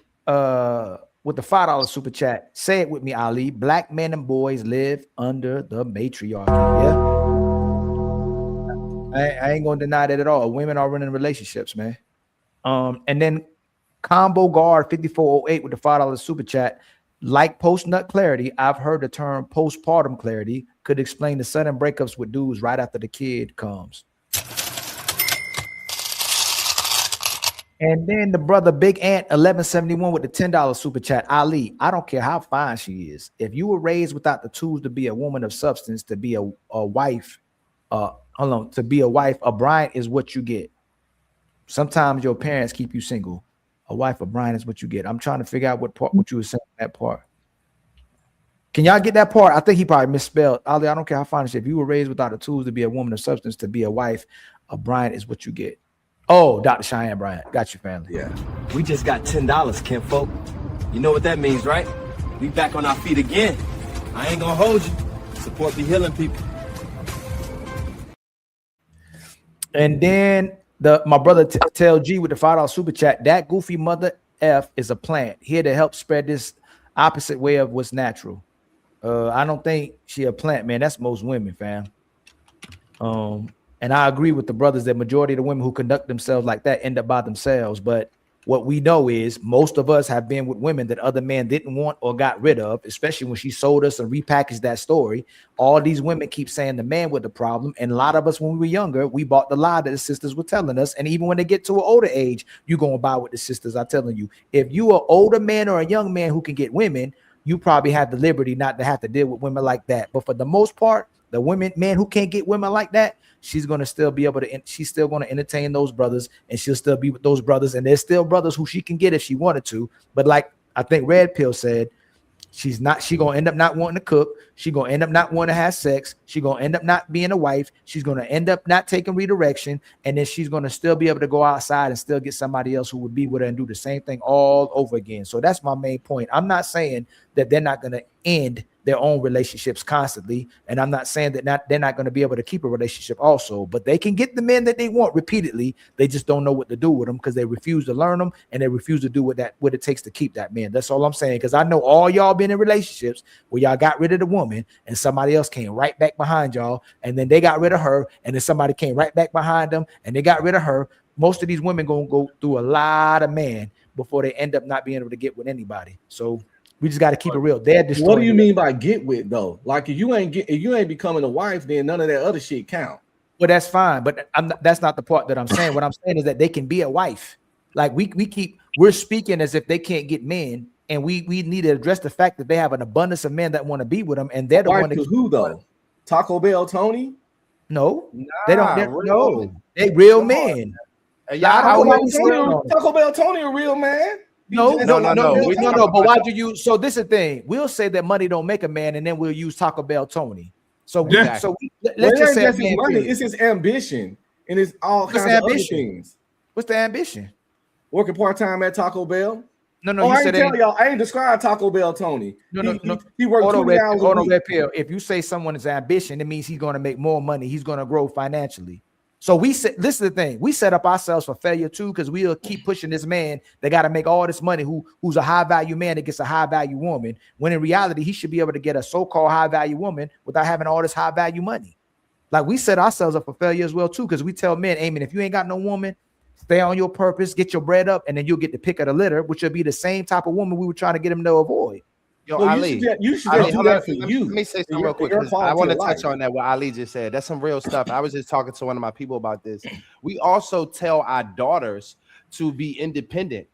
with the $5 super chat. Say it with me, Ali. Black men and boys live under the matriarchy. Yeah. I ain't gonna deny that at all. Women are running relationships, man. And then Combo Guard 5408 with the $5 super chat. Like post-nut clarity, I've heard the term postpartum clarity could explain the sudden breakups with dudes right after the kid comes. And then the brother Big Ant 1171 with the $10 super chat. Ali, I don't care how fine she is. If you were raised without the tools to be a woman of substance, to be a wife, to be a wife, a bride is what you get. Sometimes your parents keep you single. A wife, a bride is what you get. I'm trying to figure out what you were saying that part. Can y'all get that part? I think he probably misspelled. Ali, I don't care how fine she is. If you were raised without the tools to be a woman of substance, to be a wife, a bride is what you get. Oh, Dr. Cheyenne Bryant. Got you, family. Yeah. We just got $10, kinfolk. You know what that means, right? We back on our feet again. I ain't gonna hold you. Support the healing people. And then my brother Tell G with the $5 super chat. That goofy mother F is a plant here to help spread this opposite way of what's natural. I don't think she a plant, man. That's most women, fam. And I agree with the brothers that majority of the women who conduct themselves like that end up by themselves. But what we know is most of us have been with women that other men didn't want or got rid of, especially when she sold us and repackaged that story. All these women keep saying the man was the problem. And a lot of us, when we were younger, we bought the lie that the sisters were telling us. And even when they get to an older age, you're going to buy what the sisters are telling you. If you are an older man or a young man who can get women, you probably have the liberty not to have to deal with women like that. But for the most part, the men who can't get women like that, she's going to still be able to, she's still going to entertain those brothers, and she'll still be with those brothers. And there's still brothers who she can get if she wanted to. But like I think Red Pill said, she going to end up not wanting to cook. She going to end up not wanting to have sex. She going to end up not being a wife. She's going to end up not taking redirection. And then she's going to still be able to go outside and still get somebody else who would be with her and do the same thing all over again. So that's my main point. I'm not saying that they're not going to end their own relationships constantly. And I'm not saying that they're not going to be able to keep a relationship also, but they can get the men that they want repeatedly. They just don't know what to do with them because they refuse to learn them and they refuse to do what it takes to keep that man. That's all I'm saying. Because I know all y'all been in relationships where y'all got rid of the woman and somebody else came right back behind y'all. And then they got rid of her. And then somebody came right back behind them and they got rid of her. Most of these women going to go through a lot of men before they end up not being able to get with anybody. So we just got to keep it real. They're destroying. What do you mean by get with though? Like if you ain't becoming a wife, then none of that other shit count. Well, that's fine, but that's not the part that I'm saying. What I'm saying is that they can be a wife. Like we're speaking as if they can't get men, and we need to address the fact that they have an abundance of men that want to be with them, and they're the Wife one to who though? Taco Bell Tony? No, Nah, they don't. No, women. they real men. Taco Bell Tony a real man? No. No. But why do you? So this is the thing. We'll say that money don't make a man, and then we'll use Taco Bell Tony. So let's just say his money. It's his ambition, and it's all kinds of other things. What's the ambition? Working part-time at Taco Bell. No. I ain't tell y'all. I ain't describe Taco Bell Tony. No. He worked 20 hours a week. If you say someone is ambition, it means he's going to make more money. He's going to grow financially. So this is the thing. We set up ourselves for failure too, because we'll keep pushing this man. They got to make all this money. Who's a high value man that gets a high value woman? When in reality, he should be able to get a so-called high value woman without having all this high value money. Like we set ourselves up for failure as well too, because we tell men, "Amen, if you ain't got no woman, stay on your purpose, get your bread up, and then you'll get the pick of the litter," which will be the same type of woman we were trying to get him to avoid. Yo, well, Ali, you should Ali, do that for you. Let me say something real quick. I want to touch on that what Ali just said. That's some real stuff. I was just talking to one of my people about this. We also tell our daughters to be independent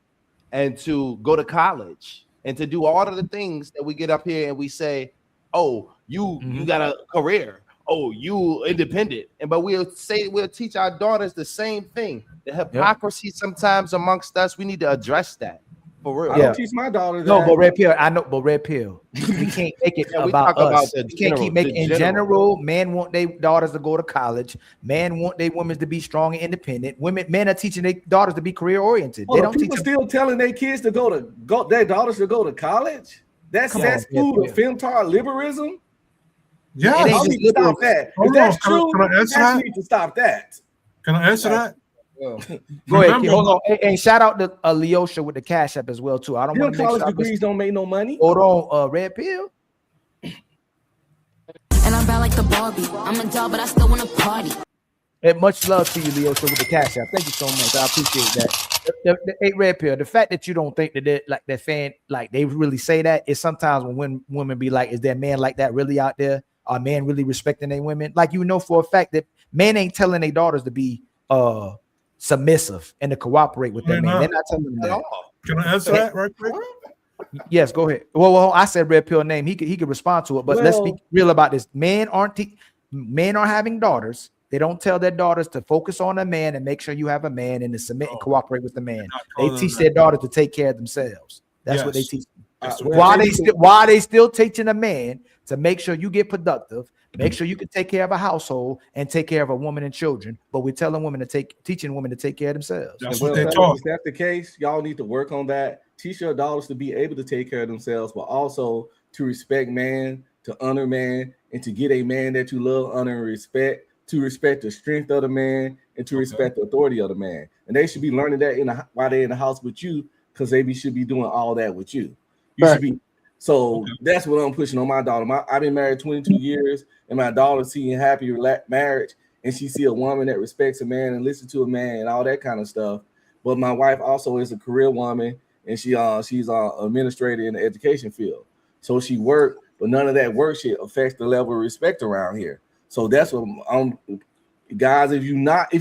and to go to college and to do all of the things that we get up here and we say, "Oh, you got a career. Oh, you independent." But we'll teach our daughters the same thing. The hypocrisy sometimes amongst us, we need to address that. For real. I don't teach my daughter that. No, but Red Pill, I know, but Red Pill, we can't make it about us. We can't keep making in general. Men want their daughters to go to college. Men want their women to be strong and independent. Men are teaching their daughters to be career oriented. They don't people teach still telling their kids to their daughters to go to college. That's school of femtard liberalism. Yeah, y'all need to stop that. If that's true, you need to stop that. Can I answer that? Go ahead, kid. Hold on. And shout out to Leosha with the Cash App as well too. I don't want to college degrees don't make no money. Hold on, Red Pill. And I'm bad like the Barbie. I'm a doll, but I still want to party. And much love to you, Leosha, with the Cash App. Thank you so much. I appreciate that. The Red Pill. The fact that you don't think that like that fan, like they really say that is sometimes when women be like, "Is there a man like that really out there? Are men really respecting their women?" Like for a fact that men ain't telling their daughters to be submissive and to cooperate with their men. They're not telling them that. Can I answer that right quick? Yes, go ahead. Well, I said Red Pill name. He could respond to it, but let's be real about this. Men are having daughters. They don't tell their daughters to focus on a man and make sure you have a man and to submit and cooperate with the man. They teach their daughters to take care of themselves. That's what they teach them. Why they still teaching a man to make sure you get productive, make sure you can take care of a household and take care of a woman and children, but we're telling women teaching women to take care of themselves. That's what they taught. If that's the case, y'all need to work on that. Teach your daughters to be able to take care of themselves, but also to respect man, to honor man, and to get a man that you love, honor, and respect, to respect the strength of the man, and to respect the authority of the man. And they should be learning that while they're in the house with you, because they should be doing all that with you. You should be. So that's what I'm pushing on my daughter. I've been married 22 years, and my daughter seeing happy marriage, and she see a woman that respects a man and listens to a man and all that kind of stuff. But my wife also is a career woman, and she's an administrator in the education field. So she worked, but none of that work shit affects the level of respect around here. So that's what I'm, guys. If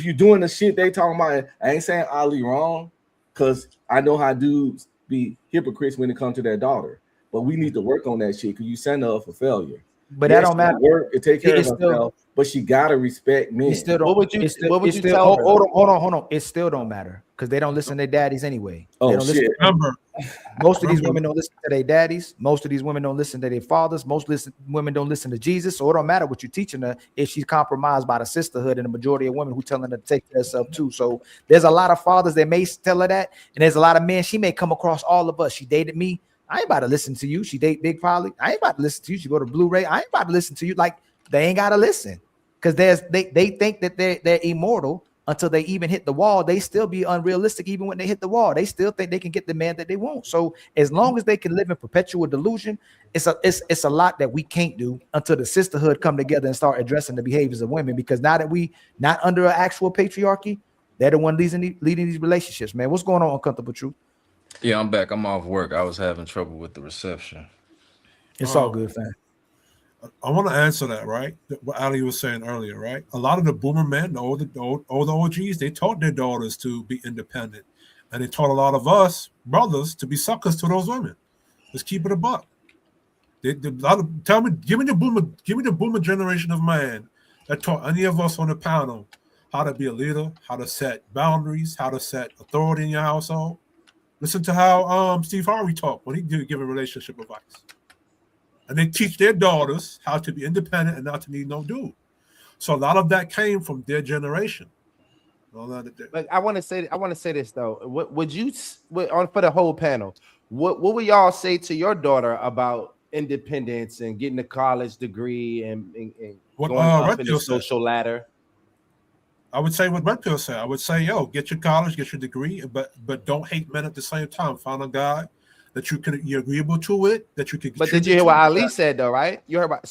you're doing the shit they talking about, I ain't saying Ali wrong, because I know how dudes be hypocrites when it comes to their daughter. But we need to work on that shit because you send her up for failure. But that don't matter. Work and take care of herself, but she gotta respect men. What would you tell her? Hold on. It still don't matter because they don't listen to their daddies anyway. Oh shit! Most of these women don't listen to their daddies. Most of these women don't listen to their fathers. Women don't listen to Jesus. So it don't matter what you're teaching her if she's compromised by the sisterhood and the majority of women who telling her to take care of herself too. So there's a lot of fathers that may tell her that, and there's a lot of men she may come across all of us. She dated me. I ain't about to listen to you. She date Big Polly. I ain't about to listen to you. She go to Blu-ray. I ain't about to listen to you. Like they ain't gotta listen because they think that they're immortal until they even hit the wall. They still be unrealistic even when they hit the wall. They still think they can get the man that they want. So as long as they can live in perpetual delusion, it's a lot that we can't do until the sisterhood come together and start addressing the behaviors of women. Because now that we not under an actual patriarchy, they're the one leading these relationships. Man, what's going on, Uncomfortable Truth? Yeah, I'm back. I'm off work. I was having trouble with the reception. It's all good, fam. I want to answer that, right? What Ali was saying earlier, right? A lot of the boomer men, the older OGs, they taught their daughters to be independent, and they taught a lot of us brothers to be suckers to those women. Let's keep it a buck. Give me the boomer generation of man that taught any of us on the panel how to be a leader, how to set boundaries, how to set authority in your household. Listen to how Steve Harvey talked when he did give a relationship advice. And they teach their daughters how to be independent and not to need no dude. So a lot of that came from their generation. But I want to say this though. What would you for the whole panel? What would y'all say to your daughter about independence and getting a college degree and going up in the social ladder? I would say what Red Pill said. I would say, yo, get your college, get your degree, but don't hate men at the same time. Find a guy that you're agreeable to it, that you can. But did you hear what Ali said though, right? You heard about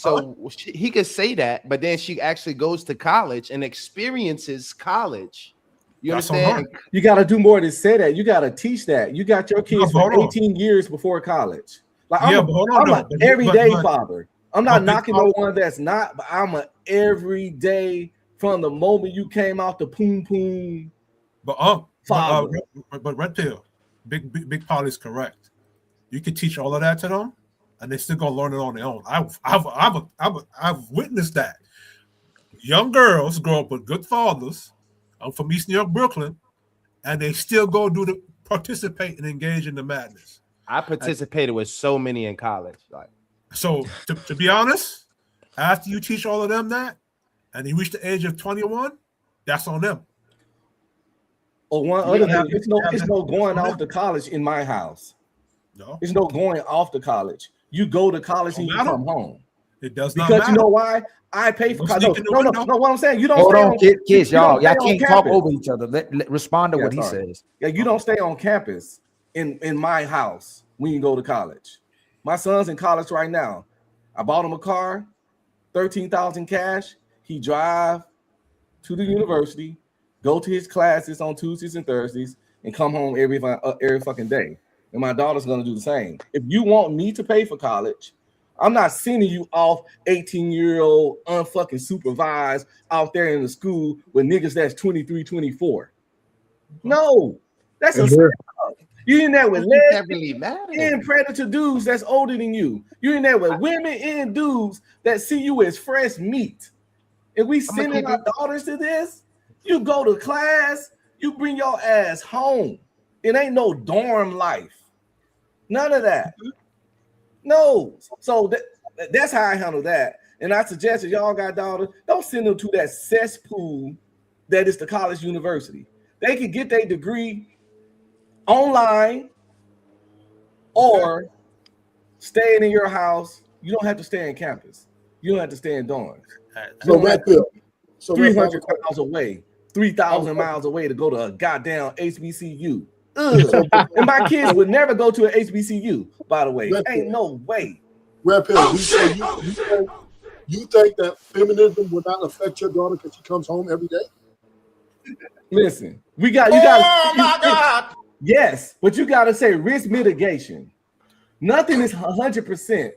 he could say that, but then she actually goes to college and experiences college. You understand? You got to do more than say that. You got to teach that. You got your kids for 18 years before college. Like I'm an everyday father. I'm not knocking no one that's not, but I'm an everyday from the moment you came out the poom. But Red Pill, Big Polly's correct. You can teach all of that to them, and they still gonna learn it on their own. I've witnessed that. Young girls grow up with good fathers. I'm from East New York, Brooklyn, and they still go participate and engage in the madness. I participated with so many in college. So to be honest, after you teach all of them that, and you reach the age of 21, that's on them. Or one other thing, it's no going off to college in my house. No, it's no going off to college. You go to college and you come home. It does not because matter. You know why? I pay for college. No. What I'm saying, you don't. Hold on, kids, y'all can't talk over each other. Let respond to what he says. Yeah, you don't stay on campus in my house when you go to college. My son's in college right now. I bought him a car, $13,000 cash. He drive to the university, go to his classes on Tuesdays and Thursdays, and come home every fucking day. And my daughter's gonna do the same. If you want me to pay for college, I'm not sending you off 18-year-old unfucking supervised out there in the school with niggas that's 23, 24. No, that's a you in there with lesbians and predator dudes that's older than you. You're in there with women and dudes that see you as fresh meat. If we sending our daughters to this, you go to class, you bring your ass home. It ain't no dorm life. None of that. No. So that's how I handle that. And I suggest that y'all got daughters, don't send them to that cesspool that is the college university. They can get their degree online or staying in your house. You don't have to stay in campus. You don't have to stay in dorms. So Red Pill. 300 miles away, 3,000 miles away to go to a goddamn HBCU. And my kids would never go to an HBCU, by the way. Ain't no way. Red Pill, you think that feminism will not affect your daughter because she comes home every day? Listen, you got my God. Yes, but you got to say risk mitigation. Nothing is 100%.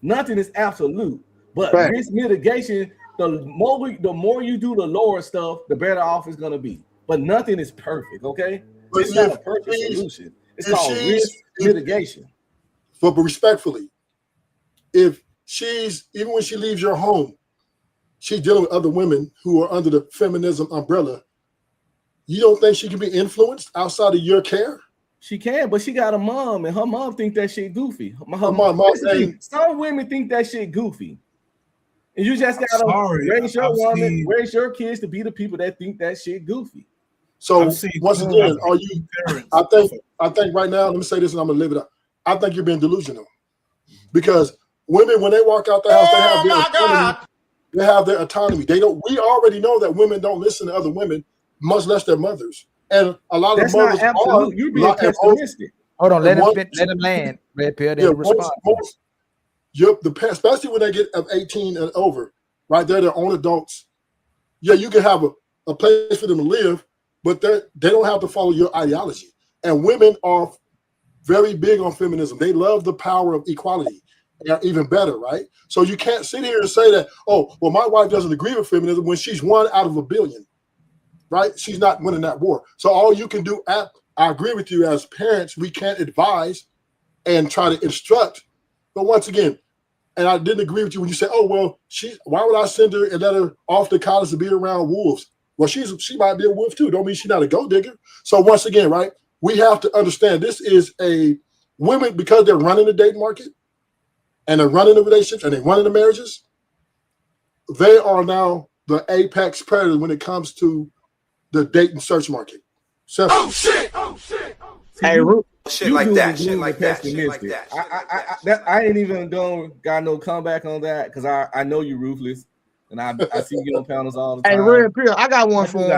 Nothing is absolute. But risk mitigation, the more you do the lower stuff, the better off it's going to be. But nothing is perfect, okay? But it's not a perfect solution. It's called risk mitigation. But respectfully, if even when she leaves your home, she's dealing with other women who are under the feminism umbrella, you don't think she can be influenced outside of your care? She can, but she got a mom, and her mom think that shit goofy. Some women think that shit goofy. And you just gotta raise your kids to be the people that think that shit goofy. So once again, I think right now, let me say this and I'm gonna live it up. I think you're being delusional. Because women, when they walk out the house, they have their autonomy. We already know that women don't listen to other women, much less their mothers. And a lot of mothers are. You're being pessimistic. Hold on, let him land, Red Pill. Then respond. Especially when they get of 18 and over, right? They're their own adults. Yeah, you can have a place for them to live, but they don't have to follow your ideology. And women are very big on feminism. They love the power of equality. They're even better, right? So you can't sit here and say that, oh, well, my wife doesn't agree with feminism when she's 1 out of a billion, right? She's not winning that war. So all you can do, I agree with you, as parents, we can't advise and try to instruct. But once again, and I didn't agree with you when you said, oh, well, why would I send her and let her off to college to be around wolves? Well, she might be a wolf too. Don't mean she's not a gold digger. So once again, right, we have to understand this is women, because they're running the dating market and they're running the relationships and they're running the marriages, they are now the apex predator when it comes to the dating search market. So, Oh shit! Hey, Shit like that. I ain't even got no comeback on that because I know you ruthless, and I see you on panels all the time. Hey, Red Pill, I got one for him.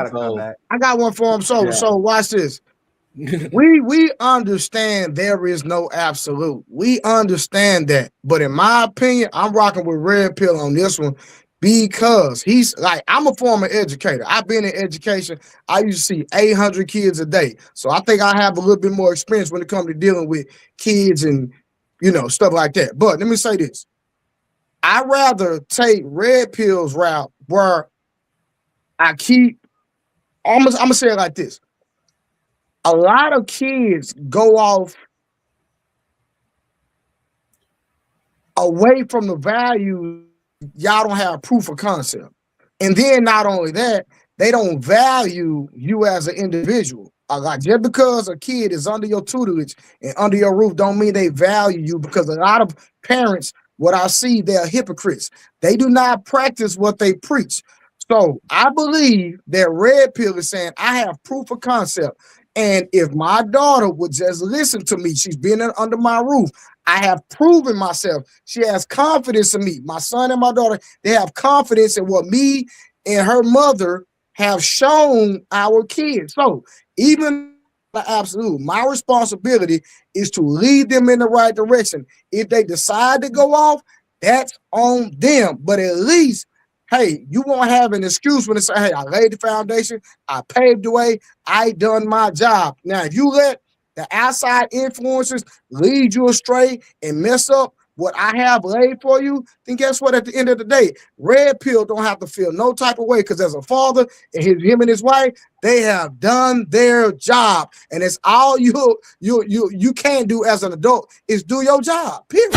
I got one for him. So watch this. we understand there is no absolute. We understand that, but in my opinion, I'm rocking with Red Pill on this one because he's like, I'm a former educator. I've been in education. I used to see 800 kids a day, so I think I have a little bit more experience when it comes to dealing with kids and stuff like that. But let me say this: I'd rather take Red Pill's route where I'm gonna say it like this. A lot of kids go off away from the value. Y'all don't have proof of concept. And then not only that, they don't value you as an individual. Like just because a kid is under your tutelage and under your roof don't mean they value you, because a lot of parents, what I see, they're hypocrites. They do not practice what they preach. So I believe that Red Pill is saying, I have proof of concept. And if my daughter would just listen to me, she's been under my roof. I have proven myself. She has confidence in me. My son and my daughter, they have confidence in what me and her mother have shown our kids. So even the absolute, my responsibility is to lead them in the right direction. If they decide to go off, that's on them. But at least, hey, you won't have an excuse when they say, hey, I laid the foundation, I paved the way, I done my job. Now, if you let the outside influences lead you astray and mess up what I have laid for you, then guess what? At the end of the day, Red Pill don't have to feel no type of way, because as a father and him and his wife, they have done their job, and it's all you can do as an adult is do your job. Period.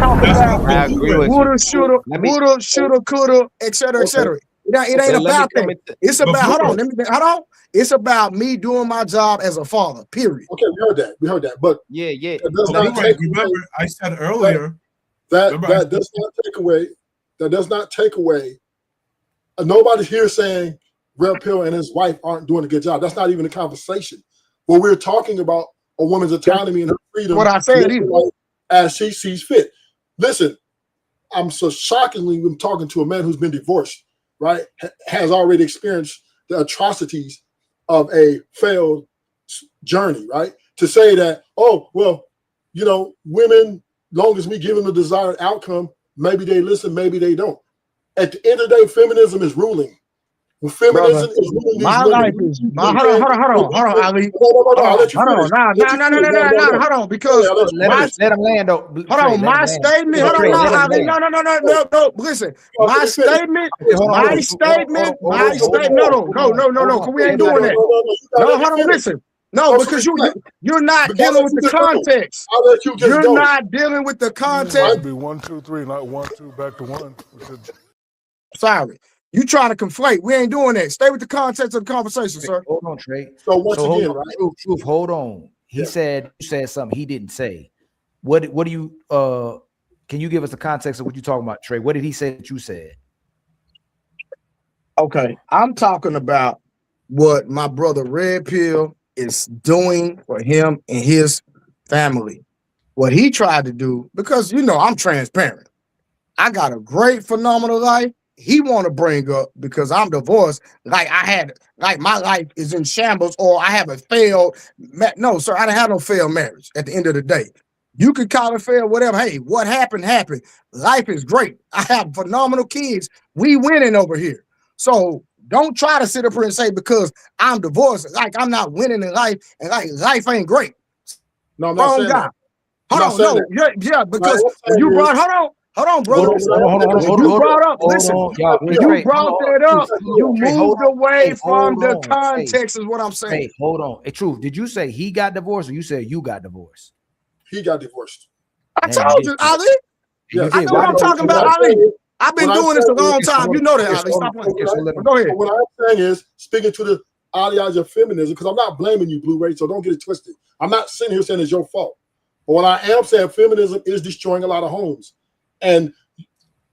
I agree with woulda, shoulda, coulda, etc., etc. It ain't about that. It's about hold on. It's about me doing my job as a father. Period. Okay, we heard that. But yeah. Remember, I said earlier that does not take away. That does not take away. Nobody's here saying Red Pill and his wife aren't doing a good job. That's not even a conversation. What we're talking about a woman's autonomy and her freedom. What I said is as she sees fit. Listen, I'm so shockingly when talking to a man who's been divorced, right, has already experienced the atrocities of a failed journey, right? To say that, oh, well, women, long as we give them the desired outcome, maybe they listen, maybe they don't. At the end of the day, feminism is ruling. When feminism is ruling, my life is hold on, Ali. Hold on, because let him land though. Hold on, my statement. Hold on, no. Listen, my statement. No. Cause we ain't doing that. No, hold on, listen. No, because you're not dealing with the context. You're not dealing with the context. It might be 1, 2, 3, not 1, 2, back to 1. Sorry. You trying to conflate. We ain't doing that. Stay with the context of the conversation, sir. Hold on, Trey. So once again, right? Truth, hold on. You said something he didn't say. What do you can you give us the context of what you're talking about, Trey? What did he say that you said? Okay. I'm talking about what my brother Red Pill is doing for him and his family. What he tried to do, because I'm transparent. I got a great, phenomenal life. He want to bring up because I'm divorced, like my life is in shambles, or I have a failed. No, sir, I didn't have no failed marriage. At the end of the day, you could call it failed, whatever. Hey, what happened. Life is great. I have phenomenal kids. We winning over here. So don't try to sit up here and say because I'm divorced, like I'm not winning in life, and like life ain't great. No, I'm not saying that. I'm not Hold on, saying no, that. yeah, because what I'm saying you is- brought, hold on, brother. You brought up, listen, you brought that up. You moved away from the context, is what I'm saying. Hey, hold on. Hey, Truth, did you say he got divorced or you said you got divorced? He got divorced. I Man, told you you, did. Ali. You Yes. I did. know Why what I'm did you talking do about, that? Ali. I've been What I'm doing this a saying long is- time. You know that, Ali. Hold Stop on. playing. Okay, so let him- Go ahead. What I'm saying is speaking to the ideology of feminism, because I'm not blaming you, Blue Ray, so don't get it twisted. I'm not sitting here saying it's your fault. But what I am saying, feminism is destroying a lot of homes. And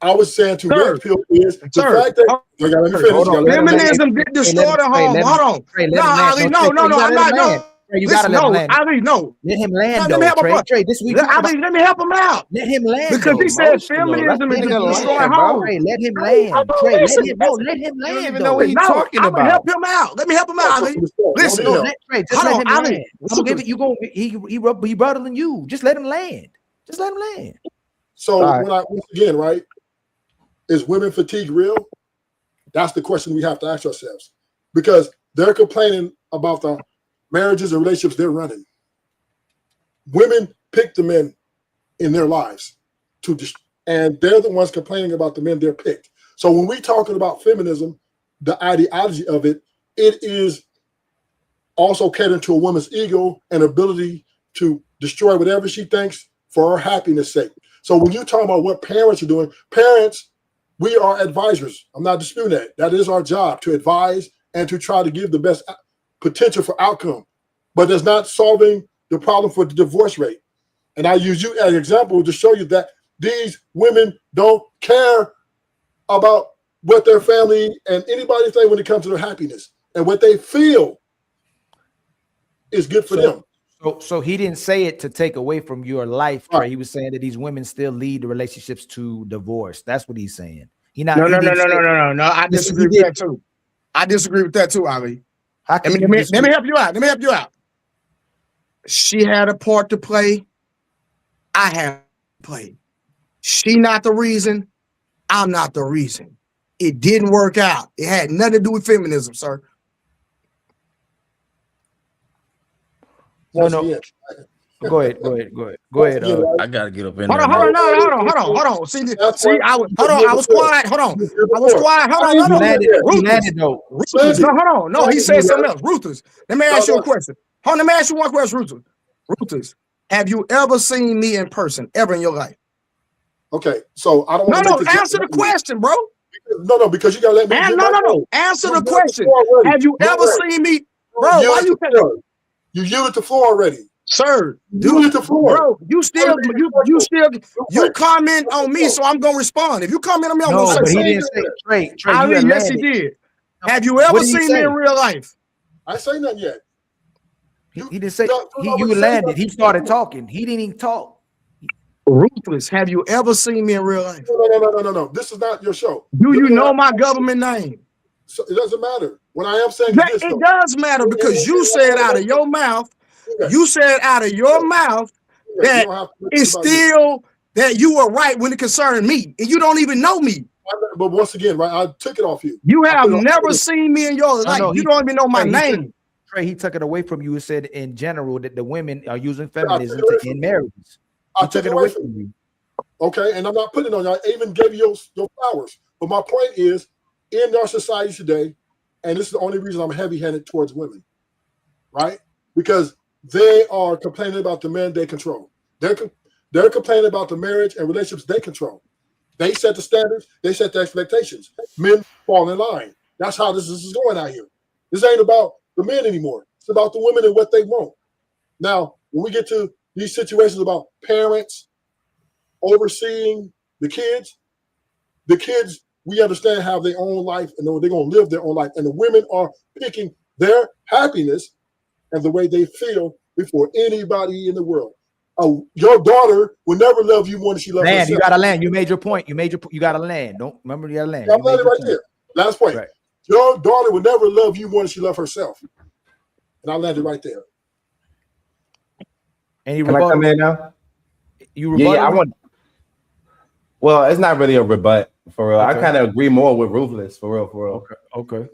I was saying to Sir. Red Pill is the Sir. fact that you gotta let me Sir, finish. hold You on. gotta let me finish. Feminism did destroy the home. Hold on. No, Ali, no, I'm not. Trey, you Listen, gotta let him no, land. Ali, no. Let him land, Let though, me help him Trey. out. Trey, this week Ali, let me help him out. let him land, Because though. he said Emotional. Let feminism is nigga destroying land, bro. homes. Trey, let him Ali, land. hold on, Trey, listen, let him You don't land, even though. know what he's talking I'm gonna about. help him out. Let me help him out, Ali. Listen, No, let Trey, just hold let on, him Ali. land. I'm gonna give it. You go. He rubbing you. Just let him land. Just let him land. So All right. when I once again, right, is women fatigue real? That's the question we have to ask ourselves. Because they're complaining about the marriages and relationships they're running. Women pick the men in their lives and they're the ones complaining about the men they're picked. So when we talking about feminism, the ideology of it, it is also catering to a woman's ego and ability to destroy whatever she thinks for her happiness sake. So when you talk about what parents are doing, parents, we are advisors. I'm not disputing that. That is our job, to advise and to try to give the best potential for outcome. But that's not solving the problem for the divorce rate. And I use you as an example to show you that these women don't care about what their family and anybody think when it comes to their happiness. And what they feel is good for them. So he didn't say it to take away from your life, Trey. Right. He was saying that these women still lead the relationships to divorce. That's what he's saying. No. I disagree with that too. I disagree with that too, Ali. Let me help you out. Let me help you out. She had a part to play. I have to play. She not the reason. I'm not the reason. It didn't work out. It had nothing to do with feminism, sir. Once No. again, Go ahead. I gotta get up in Hold there. on. man. Hold on. See, I was quiet. Hold on. I was quiet. Hold on. You landed though. Ruthless. No, hold on. No, he said something else. Ruthless. Let me ask you a question. Hold on, let me ask you one question, Ruthless. Ruthless, have you ever seen me in person ever in your life? Okay, so I don't want to make this. Answer the question, bro. No, because you gotta let me. No. Answer the question. Have you ever seen me, bro? Why you You yielded the floor already, sir? You yielded the floor, bro. You comment on me, so I'm gonna respond. If you comment on me, I'm No, gonna but say he didn't something. say Trey. I You mean, had yes, he landed. did. Have you ever What did he seen me say? in real life? I ain't say nothing yet. He didn't say. You landed. He started talking. He didn't even talk. Ruthless, have you ever seen me in real life? No. This is not your show. Do you know my government name? So it doesn't matter. What I am saying That, is this, it does matter because you said out of your mouth, that it's still that you were right when it concerned me, and you don't even know me. But once again, right, I took it off you. You have never seen me in your life. You don't even know my name. Trey, he took it away from you and said in general that the women are using feminism to end marriages. I took it away from you. Okay, and I'm not putting it on you. I even gave you your flowers. But my point is, in our society today, and this is the only reason I'm heavy-handed towards women, right? Because they are complaining about the men they control. They're complaining about the marriage and relationships they control. They set the standards. They set the expectations. Men fall in line. That's how this is going out here. This ain't about the men anymore. It's about the women and what they want. Now, when we get to these situations about parents overseeing the kids, we understand have their own life and they're going to live their own life. And the women are picking their happiness and the way they feel before anybody in the world. Your daughter will never love you more than she loves herself. You gotta land. You made your point. You gotta land. Don't remember you gotta land. I'm landing right there. Last point. Right. Your daughter will never love you more than she loves herself. And I landed right there. And Can I come in now? Yeah, I want. Well, it's not really a rebut for real. Okay. I kind of agree more with Ruthless for real. Okay.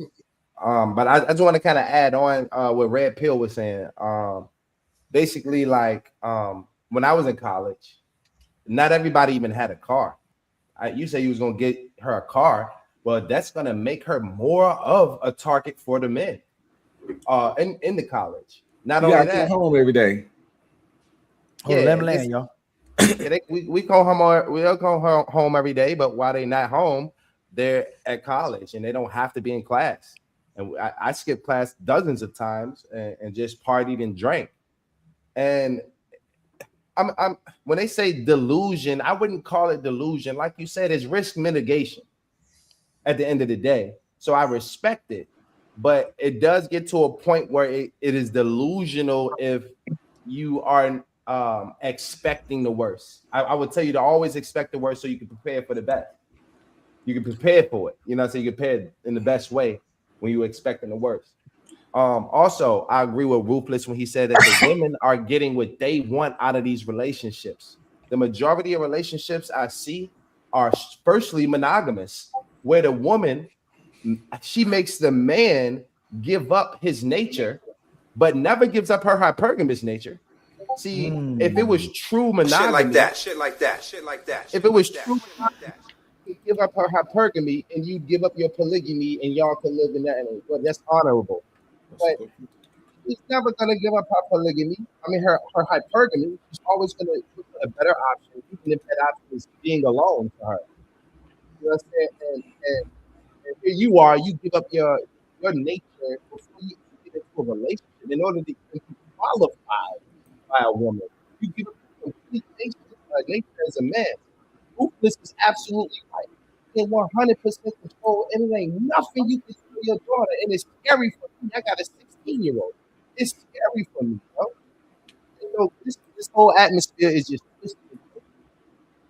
But I just want to kind of add on what Red Pill was saying. basically like when I was in college, not everybody even had a car. You say you was gonna get her a car, well, that's gonna make her more of a target for the men in the college. Not only that, home every day. Yeah, let me land, y'all. Yeah, we call home home every day, but while they're not home, they're at college and they don't have to be in class. And I skipped class dozens of times and just partied and drank. And I'm when they say delusion, I wouldn't call it delusion. Like you said, it's risk mitigation at the end of the day. So I respect it, but it does get to a point where it is delusional if you are expecting the worst. I would tell you to always expect the worst so you can prepare for the best. You can prepare for it, you know, so you can prepare in the best way when you're expecting the worst. Also, I agree with Ruthless when he said that the women are getting what they want out of these relationships. The majority of relationships I see are firstly monogamous, where the woman, she makes the man give up his nature, but never gives up her hypergamous nature. See, if it was true monogamy, shit like that. If it was true monogamy, you give up her hypergamy and you give up your polygamy and y'all can live in that, and well, that's honorable. But he's never gonna give up her polygamy. I mean, her hypergamy. She's always gonna give her a better option, even if that option is being alone for her. You know what I'm saying? And here you are, you give up your nature before you get into a relationship in order to be qualified by a woman. You give up your complete nature as a man. Ruthless is absolutely right. You're 100% control, and it ain't nothing you can do to your daughter, and it's scary for me. I got a 16-year-old. It's scary for me, bro. You know, this whole atmosphere is just.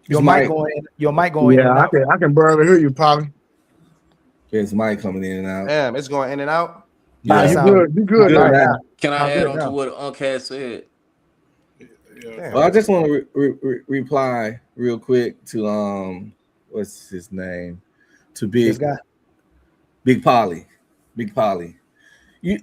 Your mic going in. Your mic going in. Yeah, I can barely hear you, Polly. There's mic coming in and out. Damn, it's going in and out. Yeah, you good right now. Can I add on to what Unc had said? Well, I just want to reply real quick to what's his name? To Big Polly. You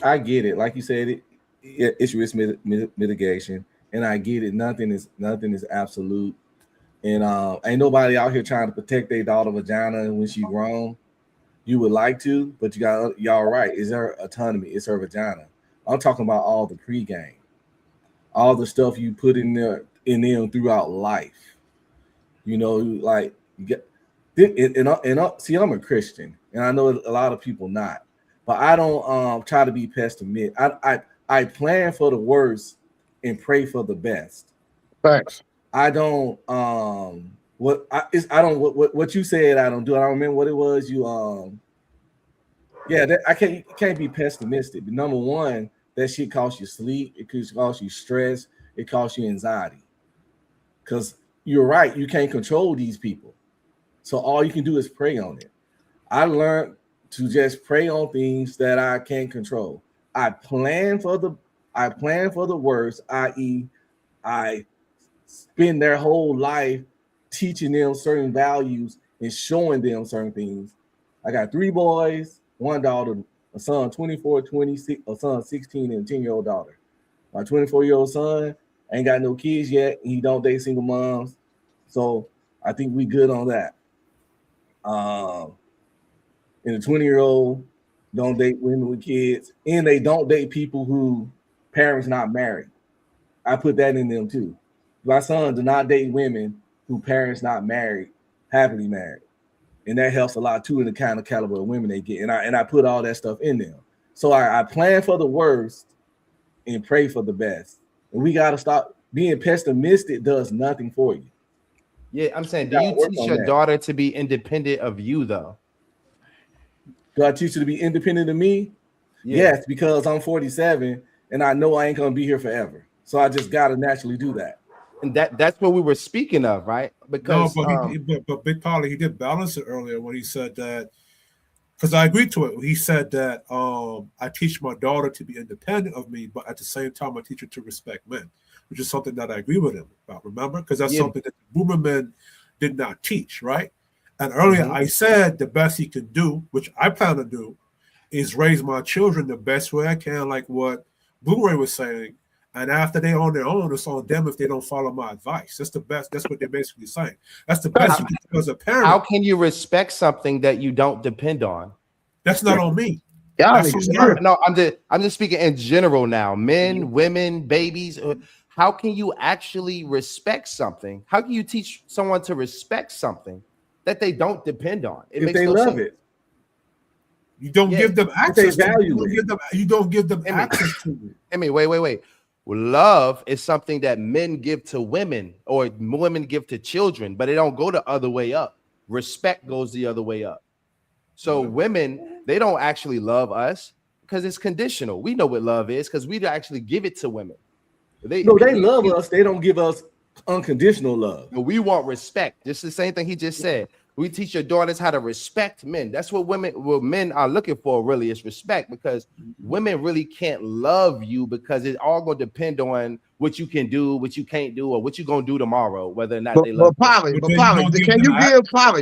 I get it. Like you said, it's risk mitigation, and I get it. Nothing is absolute, and ain't nobody out here trying to protect their daughter vagina when she grown. You would like to, but y'all right. It's her autonomy. It's her vagina. I'm talking about all the pregame, all the stuff you put in them throughout life. You know, like you get. See, I'm a Christian, and I know a lot of people not, but I don't try to be pessimistic. I plan for the worst and pray for the best. Thanks. I don't what you said. I don't do. I don't remember what it was. I can't be pessimistic. But number one, that shit costs you sleep. It could cost you stress. It costs you anxiety. Because you're right, you can't control these people. So all you can do is pray on it. I learned to just pray on things that I can't control. I plan for the worst, i.e., I spend their whole life teaching them certain values and showing them certain things. I got 3 boys, 1 daughter, a son 24, 26, a son 16, and a 10-year-old daughter. My 24-year-old son ain't got no kids yet. He don't date single moms. So I think we good on that. And the 20-year-old don't date women with kids, and they don't date people who parents not married. I put that in them too. My son do not date women who parents not married, happily married. And that helps a lot too in the kind of caliber of women they get. And I put all that stuff in them. So I plan for the worst and pray for the best. And we got to stop being pessimistic. Does nothing for you. Yeah, I'm saying, do you teach your daughter to be independent of you though? Do I teach her to be independent of me? Yeah. Yes, because I'm 47 and I know I ain't gonna be here forever. So I just gotta naturally do that. And that's what we were speaking of, right? Because but Big Polly, he did balance it earlier when he said that, because I agreed to it. He said that I teach my daughter to be independent of me, but at the same time I teach her to respect men, which is something that I agree with him about, remember? Because that's something that the boomer men did not teach, right? And earlier I said the best he can do, which I plan to do, is raise my children the best way I can, like what Blu-ray was saying. And after they're on their own, it's on them if they don't follow my advice. That's the best. That's what they're basically saying. That's the best you can do as a parent. How can you respect something that you don't depend on? That's not on me. Yeah, no, I'm just speaking in general now. Men, women, babies. How can you actually respect something? How can you teach someone to respect something that they don't depend on? If they love it. You don't give them access. They value it. You don't give them access to it. I mean, wait. Love is something that men give to women or women give to children, but it don't go the other way up. Respect goes the other way up. So women, they don't actually love us because it's conditional. We know what love is because we actually give it to women. They love us. They don't give us unconditional love. We want respect. Just the same thing he just said. We teach your daughters how to respect men. That's what men are looking for, really, is respect, because women really can't love you because it's all going to depend on what you can do, what you can't do, or what you're going to do tomorrow, whether or not they love you. But Polly,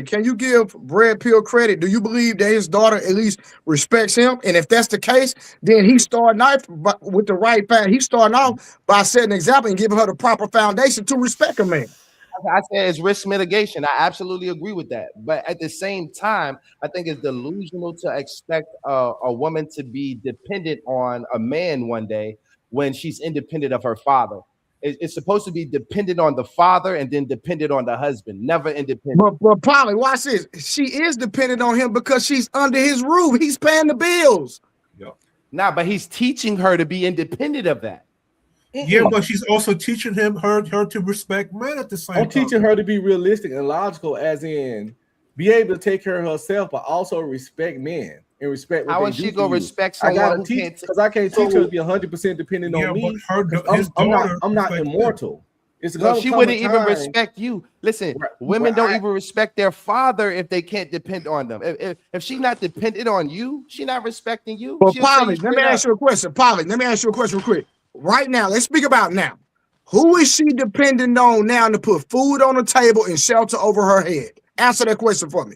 can you give Red Pill credit? Do you believe that his daughter at least respects him? And if that's the case, then he's starting out with the right path. He's starting off by setting an example and giving her the proper foundation to respect a man. I said it's risk mitigation. I absolutely agree with that. But at the same time, I think it's delusional to expect a woman to be dependent on a man one day when she's independent of her father. It's supposed to be dependent on the father and then dependent on the husband, never independent. But Polly, watch this. She is dependent on him because she's under his roof. He's paying the bills. Nah, but he's teaching her to be independent of that. Yeah, but she's also teaching her to respect men at the same time. I'm teaching her to be realistic and logical, as in be able to take care of herself, but also respect men and respect what How they is do she for gonna you. respect someone who can't? Because I can't teach her to be 100% dependent on me. I'm not immortal. No, she wouldn't even respect you. Listen, women don't even respect their father if they can't depend on them. If she's not dependent on you, she's not respecting you. But Polly, let me ask you a question. Polly, let me ask you a question real quick. Right now, let's speak about now. Who is she dependent on now to put food on the table and shelter over her head? Answer that question for me.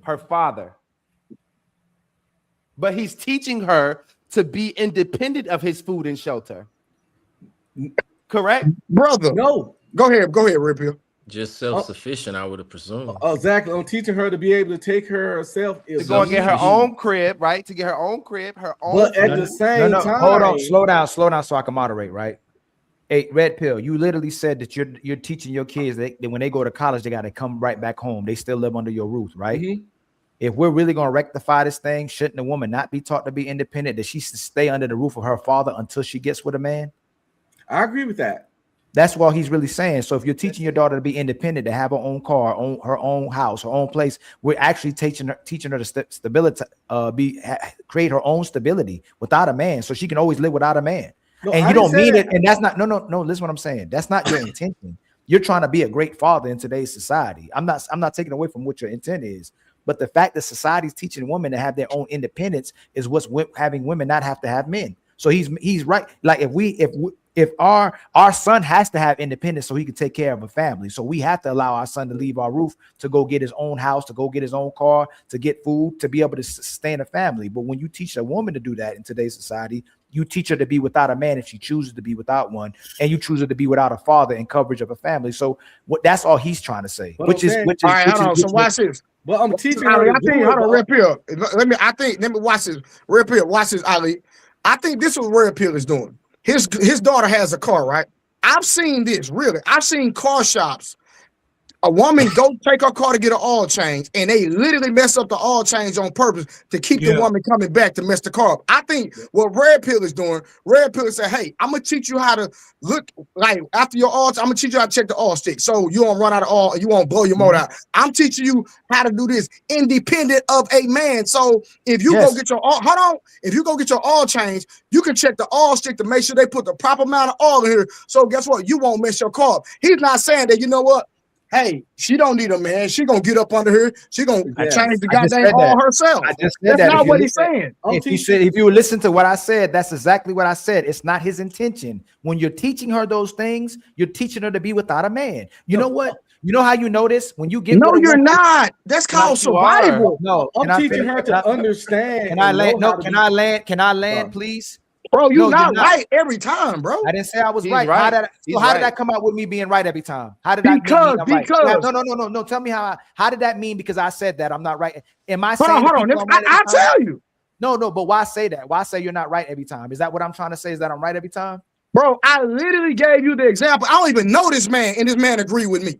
Her father. But he's teaching her to be independent of his food and shelter. Correct? Brother. No. Go ahead, Red Pill. Just self-sufficient, I would have presumed. Exactly. I'm teaching her to be able to take care of herself. To go and get her own crib, right? To get her own crib, her own. But at the same time, hold on, slow down, so I can moderate, right? Hey, Red Pill, you literally said that you're teaching your kids that when they go to college, they got to come right back home. They still live under your roof, right? Mm-hmm. If we're really going to rectify this thing, shouldn't a woman not be taught to be independent? That she should stay under the roof of her father until she gets with a man? I agree with that. That's what he's really saying. So if you're teaching your daughter to be independent, to have her own car, her own house, her own place, we're actually teaching her to stability, create her own stability without a man, so she can always live without a man. No, and you don't mean it, and that's not no. Listen, what I'm saying. That's not your intention. You're trying to be a great father in today's society. I'm not taking away from what your intent is, but the fact that society's teaching women to have their own independence is what's having women not have to have men. So he's right. Like if our son has to have independence so he can take care of a family, so we have to allow our son to leave our roof, to go get his own house, to go get his own car, to get food, to be able to sustain a family. But when you teach a woman to do that in today's society, you teach her to be without a man if she chooses to be without one, and you choose her to be without a father and coverage of a family. So that's all he's trying to say. All right, hold on. So watch this. But I'm teaching Ali, her. hold on, Red Pill. Let me watch this. Red Pill, watch this, Ali. I think this is what Red Pill is doing. His daughter has a car, right? I've seen this, really. I've seen car shops. A woman go take her car to get an oil change, and they literally mess up the oil change on purpose to keep the woman coming back to mess the car up. I think what Red Pill is doing, Red Pill is saying, hey, I'm going to teach you how to look, like after your oil, I'm going to teach you how to check the oil stick so you won't run out of oil and you won't blow your motor out. I'm teaching you how to do this independent of a man. So if you go get your oil, if you go get your oil change, you can check the oil stick to make sure they put the proper amount of oil in here. So guess what? You won't mess your car up. He's not saying that, you know what? Hey, she don't need a man. She gonna get up under her. She gonna change the goddamn all herself. I just said that's not what he's saying. If you listen to what I said, that's exactly what I said. It's not his intention. When you're teaching her those things, you're teaching her to be without a man. You know what? You know how you know this? When you get No, with a you're woman- not. That's called Like you are. survival. No, I'm can I teaching finish? her to understand. Can I and land? know No, how to can be- I land? Can I land, No. please? Bro, No, you're you're not not. right every time, bro. I didn't say I was He's right. right. How did He's how did right. that come out with me being right every time? How did that mean Because I'm right? No. Tell me how did that mean because I said that I'm not right? Am I saying Hold on. that people are right I'll every time? tell you. No, but why say that? Why say you're not right every time? Is that what I'm trying to say? Is that I'm right every time? Bro, I literally gave you the example. I don't even know this man, and this man agreed with me.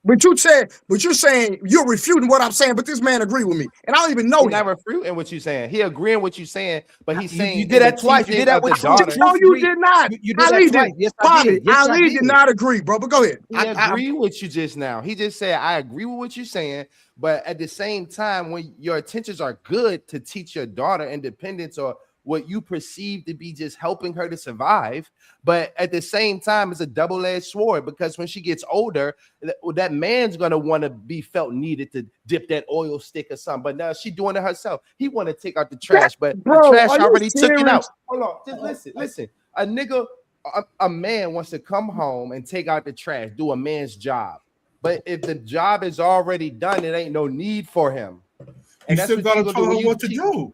But you're saying you're refuting what I'm saying, but this man agreed with me. And I don't even know He's him. not refuting what you're saying. He agreeing with what you're saying, but he's saying you did that in the twice. You teaching did that of with the daughter. No, you did not. You did Ali that twice. did. Yes, I Bobby, did. Yes, I Ali did. did not agree, bro. But go ahead. He agreed with you just now. He just said, I agree with what you're saying, but at the same time, when your intentions are good to teach your daughter independence or what you perceive to be just helping her to survive, but at the same time, it's a double-edged sword because when she gets older, that man's gonna want to be felt needed to dip that oil stick or something. But now she's doing it herself. He want to take out the trash, but Bro, the trash are you already took it out. serious? Hold on, just listen. A nigga, a man wants to come home and take out the trash, do a man's job. But if the job is already done, it ain't no need for him. You still gotta tell her what to do.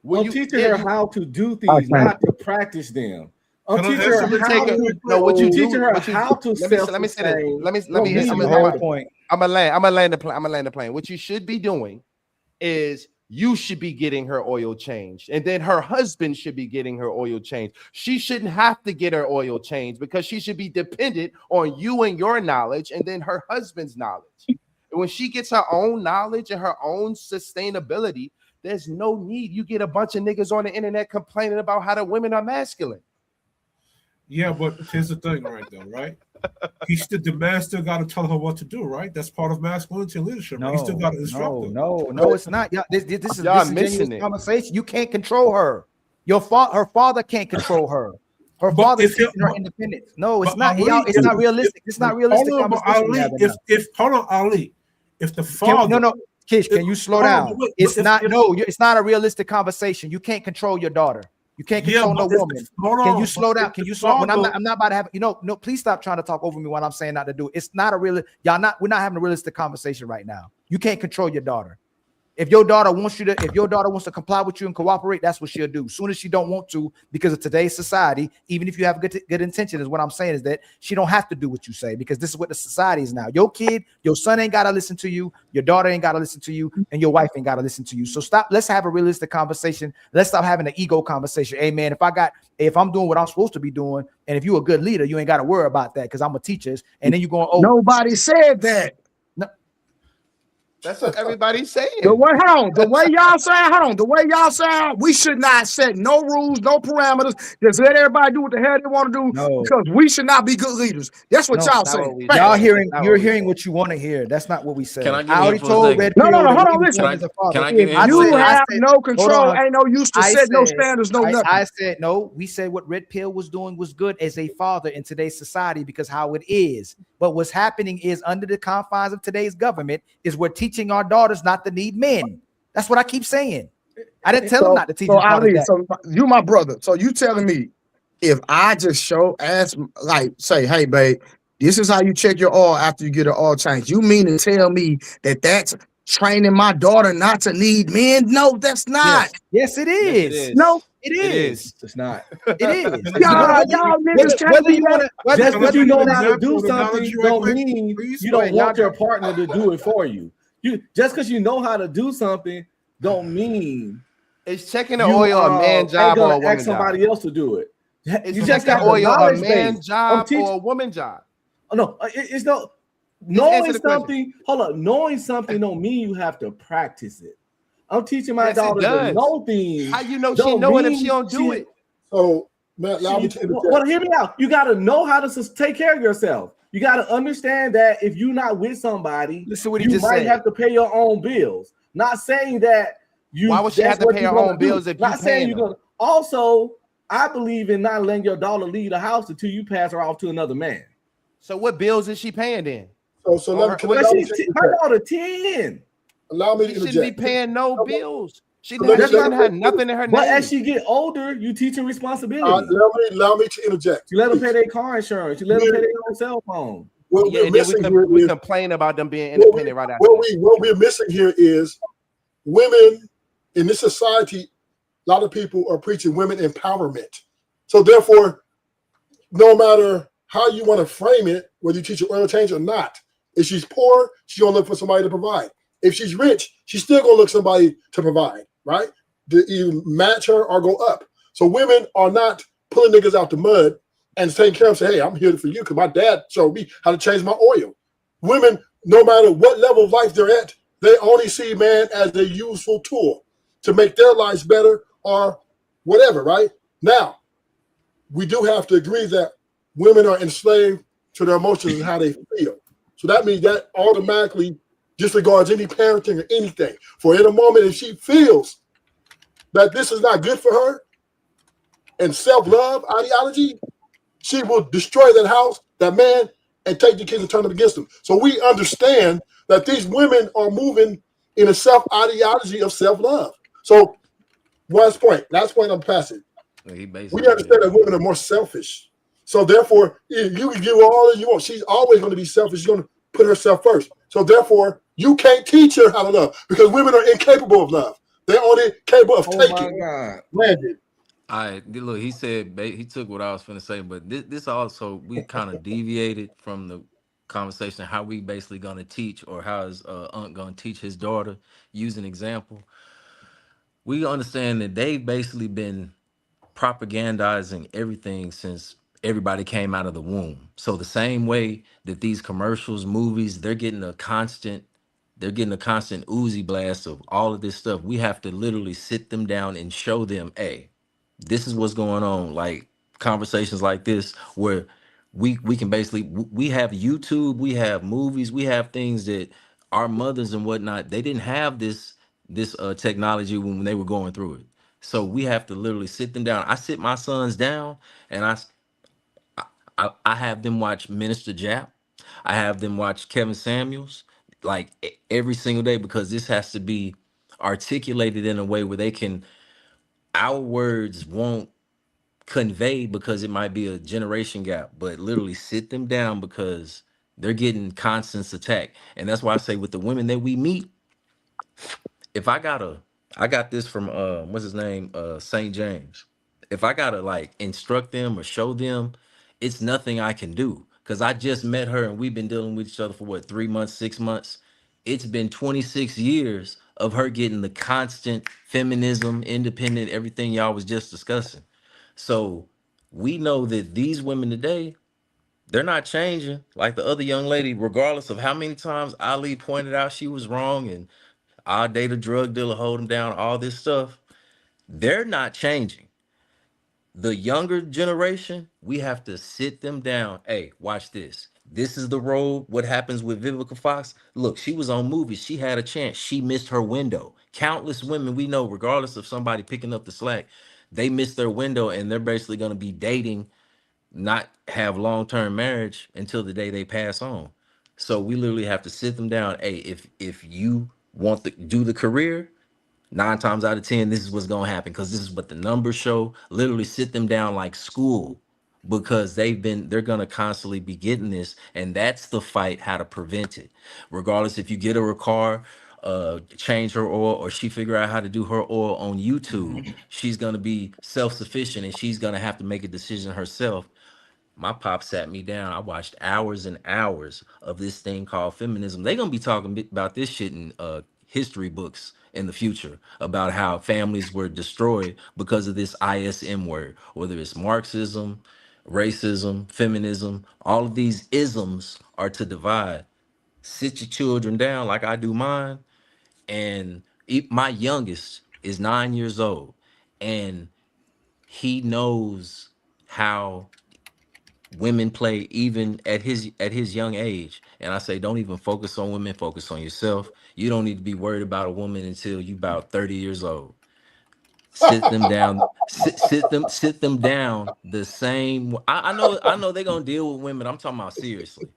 I'm teaching her how to do things, not to practice them. I'm teaching her how to. No, what you teaching her what you how do- to. Let me say this. Let me. I'm gonna land the plane. What you should be doing is you should be getting her oil changed, and then her husband should be getting her oil changed. She shouldn't have to get her oil changed because she should be dependent on you and your knowledge, and then her husband's knowledge. And when she gets her own knowledge and her own sustainability, there's no need. You get a bunch of niggas on the internet complaining about how the women are masculine. Yeah, but here's the thing, right there, right? The man still got to tell her what to do, right? That's part of masculinity and leadership. Right? He still got to instruct her. No, it's not. Yeah, this is Y'all this is missing genuine it. conversation. You can't control her. Her father can't control her. Her But father's if you- teaching her independence. No, it's but not. Ali, Y'all, it's if- not realistic. It's not realistic. Hold on, but conversation we're Ali, having now. hold on, Ali. If the father, No, Kish, can you slow hold on, down? but It's if- not. if- It's not a realistic conversation. You can't control your daughter. You can't Yeah, control but no if woman. the- hold Can on, you slow but down? if Can the you slow? When father- I'm not about to have. No. Please stop trying to talk over me when I'm saying not to do it. It's not a real. We're not having a realistic conversation right now. You can't control your daughter. If your daughter wants to comply with you and cooperate, that's what she'll do. Soon as she don't want to, because of today's society, even if you have good intention, is what I'm saying is that she don't have to do what you say because this is what the society is now. Your kid, your son ain't gotta listen to you, your daughter ain't gotta listen to you, and your wife ain't gotta listen to you. So stop. Let's have a realistic conversation. Let's stop having an ego conversation. Hey man, if I'm doing what I'm supposed to be doing, and if you're a good leader, you ain't gotta worry about that because I'm a teacher. And then you're going, oh, Nobody said that. That's what everybody's saying. The way y'all sound, we should not set no rules, no parameters. Just let everybody do what the hell they want to do because we should not be good leaders. That's what y'all saying. You're hearing what you want to hear. That's not what we said. Can I get I in already here for a told second? Red No, Pill that hold we on, was listen. going as a father. Can I get in here? You have no hold control, on. ain't no use to set no standards, no nothing. I said no. We said what Red Pill was doing was good as a father in today's society because how it is. But what's happening is under the confines of today's government is we're teaching our daughters not to need men. That's what I keep saying. I didn't tell them not to teach them Ali, that. so you my brother. So you telling me if I just say, hey, babe, this is how you check your oil after you get an oil change. You mean to tell me that that's training my daughter not to need men? No, that's not. Yes, it is. Yes, it is. No, it is. It's not. It is. Y'all niggas can't Whether do you that. want to, Just because you know how to do example, something analogy right don't quick, mean please? you don't Y'all want your got- partner to do it for you. You just because you know how to do something don't mean It's checking the oil a man ain't job or a gonna woman ask somebody job. else to do it. It's You just got checking the oil a knowledge man base. job I'm or a woman job. No, it's no answer knowing the question. something. Hold up, knowing something don't mean you have to practice it. I'm teaching my Yes, it daughter to does. know things. How you know she know it if she don't do it? So, Matt, allow me to interject. Well, hear me out. You got to know how to take care of yourself. You got to understand that if you're not with somebody, Listen what he you just might said. have to pay your own bills. Not saying that you. Why would she that's have to what pay you're her gonna own do. bills if not you saying paying you're them? gonna. Also, I believe in not letting your daughter leave the house until you pass her off to another man. So what bills is she paying then? So let me, can But allow me she's to my interject. daughter 10. Allow me to She shouldn't be interject. paying no bills. She Let me- doesn't have nothing in her But name. as she get older, you teach her responsibility. Allow me to interject. You let them pay their car insurance. You let them pay their own cell phone. what Yeah, we're and then missing here we is complain about them being independent right after. what we're missing here is women in this society. A lot of people are preaching women empowerment. So therefore, no matter how you want to frame it, whether you teach her oil change or not, if she's poor, she's gonna look for somebody to provide. If she's rich, she's still gonna look somebody to provide, right? To either match her or go up. So women are not pulling niggas out the mud and taking care of, say, hey, I'm here for you because my dad showed me how to change my oil. Women, no matter what level of life they're at, they only see man as a useful tool to make their lives better or whatever, right? Now, we do have to agree that women are enslaved to their emotions and how they feel. So that means that automatically disregards any parenting or anything. For in a moment, if she feels that this is not good for her and self-love ideology, she will destroy that house, that man, and take the kids and turn them against them. So we understand that these women are moving in a self-ideology of self-love. So last point I'm passing. We understand that women are more selfish. So therefore, you can give her all that you want. She's always going to be selfish. She's going to put herself first. So therefore, you can't teach her how to love because women are incapable of love. They're only capable of taking. God. Landed. I look. He said he took what I was finna say, but this also we kind of deviated from the conversation. How we basically gonna teach, or how is Unc gonna teach his daughter? Use an example. We understand that they've basically been propagandizing everything since everybody came out of the womb. So the same way that these commercials, movies, they're getting a constant Uzi blast of all of this stuff. We have to literally sit them down and show them, hey, this is what's going on. Like conversations like this where we can basically, we have YouTube, we have movies, we have things that our mothers and whatnot, they didn't have this technology when they were going through it. So we have to literally sit them down. I sit my sons down and I have them watch Minister Jap. I have them watch Kevin Samuels like every single day, because this has to be articulated in a way where they can, our words won't convey because it might be a generation gap, but literally sit them down because they're getting constant attack. And that's why I say with the women that we meet, if I got this from what's his name, St. James. If I gotta like instruct them or show them, it's nothing I can do because I just met her and we've been dealing with each other for what, 3 months, 6 months. It's been 26 years of her getting the constant feminism, independent, everything y'all was just discussing. So we know that these women today, they're not changing like the other young lady, regardless of how many times Ali pointed out she was wrong and I'll date a drug dealer, hold him down, all this stuff. They're not changing. The younger generation, we have to sit them down. Hey, watch this. This is the road. What happens with Vivica Fox? Look, she was on movies. She had a chance. She missed her window. Countless women we know, regardless of somebody picking up the slack, they missed their window and they're basically going to be dating, not have long-term marriage until the day they pass on. So we literally have to sit them down. Hey, if you want to do the career, 9 times out of 10, this is what's gonna happen because this is what the numbers show. Literally sit them down like school because they're gonna constantly be getting this, and that's the fight, how to prevent it. Regardless if you get her a car, change her oil, or she figure out how to do her oil on YouTube, she's gonna be self-sufficient and she's gonna have to make a decision herself. My pop sat me down. I watched hours and hours of this thing called feminism. They're gonna be talking about this shit in history books in the future about how families were destroyed because of this ISM word, whether it's Marxism, racism, feminism. All of these isms are to divide. Sit your children down like I do mine. And my youngest is 9 years old, and he knows how women play even at his young age. And I say, don't even focus on women, focus on yourself. You don't need to be worried about a woman until you about 30 years old. Sit them down, sit them down the same. I know they're gonna deal with women. I'm talking about seriously.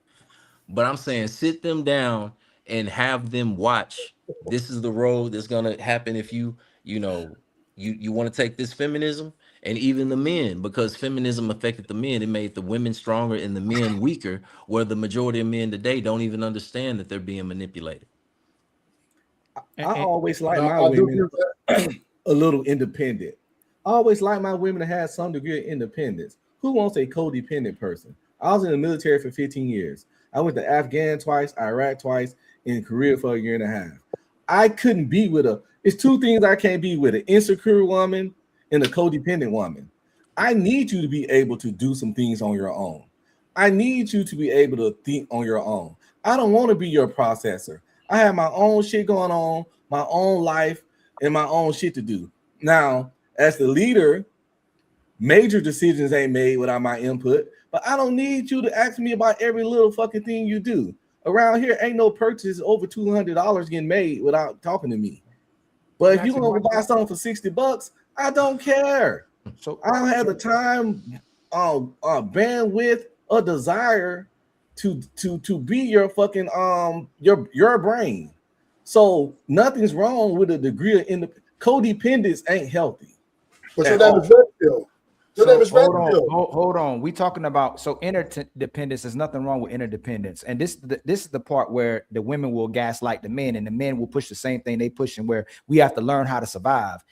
But I'm saying sit them down and have them watch. This is the road that's gonna happen if you want to take this feminism. And even the men, because feminism affected the men, it made the women stronger and the men weaker, where the majority of men today don't even understand that they're being manipulated. I always like No, my I do women agree with a little independent. I always like my women to have some degree of independence. Who wants a codependent person? I was in the military for 15 years. I went to Afghan twice, Iraq twice, in Korea for a year and a half. I couldn't be with it's two things I can't be with: an insecure woman and a codependent woman. I need you to be able to do some things on your own. I need you to be able to think on your own. I don't want to be your processor. I have my own shit going on, my own life, and my own shit to do. Now, as the leader, major decisions ain't made without my input, but I don't need you to ask me about every little fucking thing you do. Around here, ain't no purchase over $200 getting made without talking to me. But if you want to buy something for $60, I don't care. So I don't have the time, bandwidth, or desire to be your fucking your brain. So nothing's wrong with a degree of codependence ain't healthy. What's your name is Redfield? Your name is Redfield. Hold on. We talking about interdependence. There's nothing wrong with interdependence, and this is the part where the women will gaslight the men, and the men will push the same thing they pushing, where we have to learn how to survive.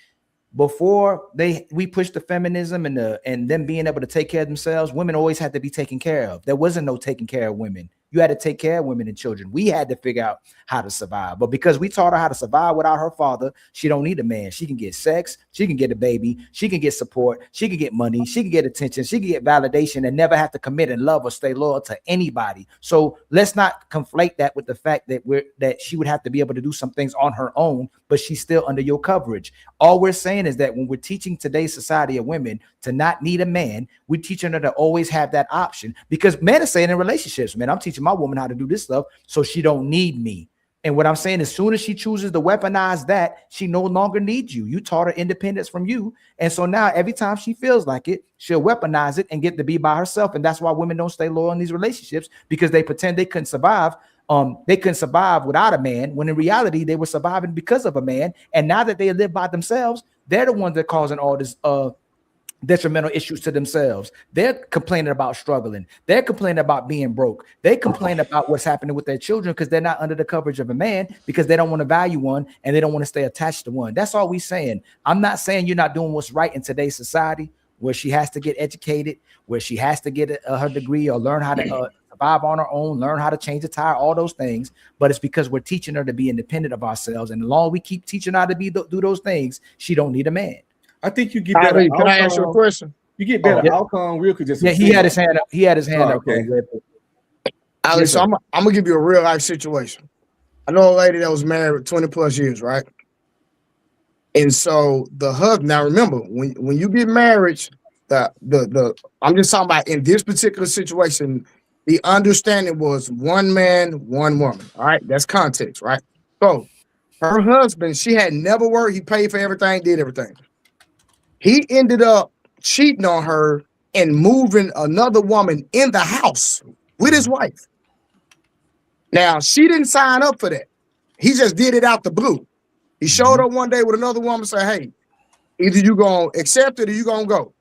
Before we pushed the feminism and them being able to take care of themselves, women always had to be taken care of. There wasn't no taking care of women. You had to take care of women and children. We had to figure out how to survive. But because we taught her how to survive without her father, she don't need a man. She can get sex. She can get a baby. She can get support. She can get money. She can get attention. She can get validation and never have to commit and love or stay loyal to anybody. So let's not conflate that with the fact that she would have to be able to do some things on her own, but she's still under your coverage. All we're saying is that when we're teaching today's society of women to not need a man, we're teaching her to always have that option, because men are saying in relationships, man, I'm teaching my woman how to do this stuff so she don't need me. And what I'm saying, as soon as she chooses to weaponize that, she no longer needs you. You taught her independence from you. And so now every time she feels like it, she'll weaponize it and get to be by herself. And that's why women don't stay loyal in these relationships, because they pretend they couldn't survive. They couldn't survive without a man, when in reality they were surviving because of a man. And now that they live by themselves, they're the ones that are causing all this detrimental issues to themselves. They're complaining about struggling. They're complaining about being broke. They complain about what's happening with their children because they're not under the coverage of a man, because they don't want to value one and they don't want to stay attached to one. That's all we're saying. I'm not saying you're not doing what's right in today's society, where she has to get educated, where she has to get her degree or learn how to survive on her own, learn how to change a tire, all those things. But it's because we're teaching her to be independent of ourselves. And as long as we keep teaching her to do those things, she don't need a man. I think you get better. Can I ask you a question? You get better outcome real quick. Yeah, he had his hand up. He had his hand up. Okay. Ali, so I'm gonna give you a real life situation. I know a lady that was married 20 plus years, right? And so the husband, now remember, when you get married, I'm just talking about in this particular situation, the understanding was one man, one woman. All right, that's context, right? So her husband, she had never worked. He paid for everything, did everything. He ended up cheating on her and moving another woman in the house with his wife. Now, she didn't sign up for that. He just did it out the blue. He showed up one day with another woman and said, hey, either you going to accept it or you going to go.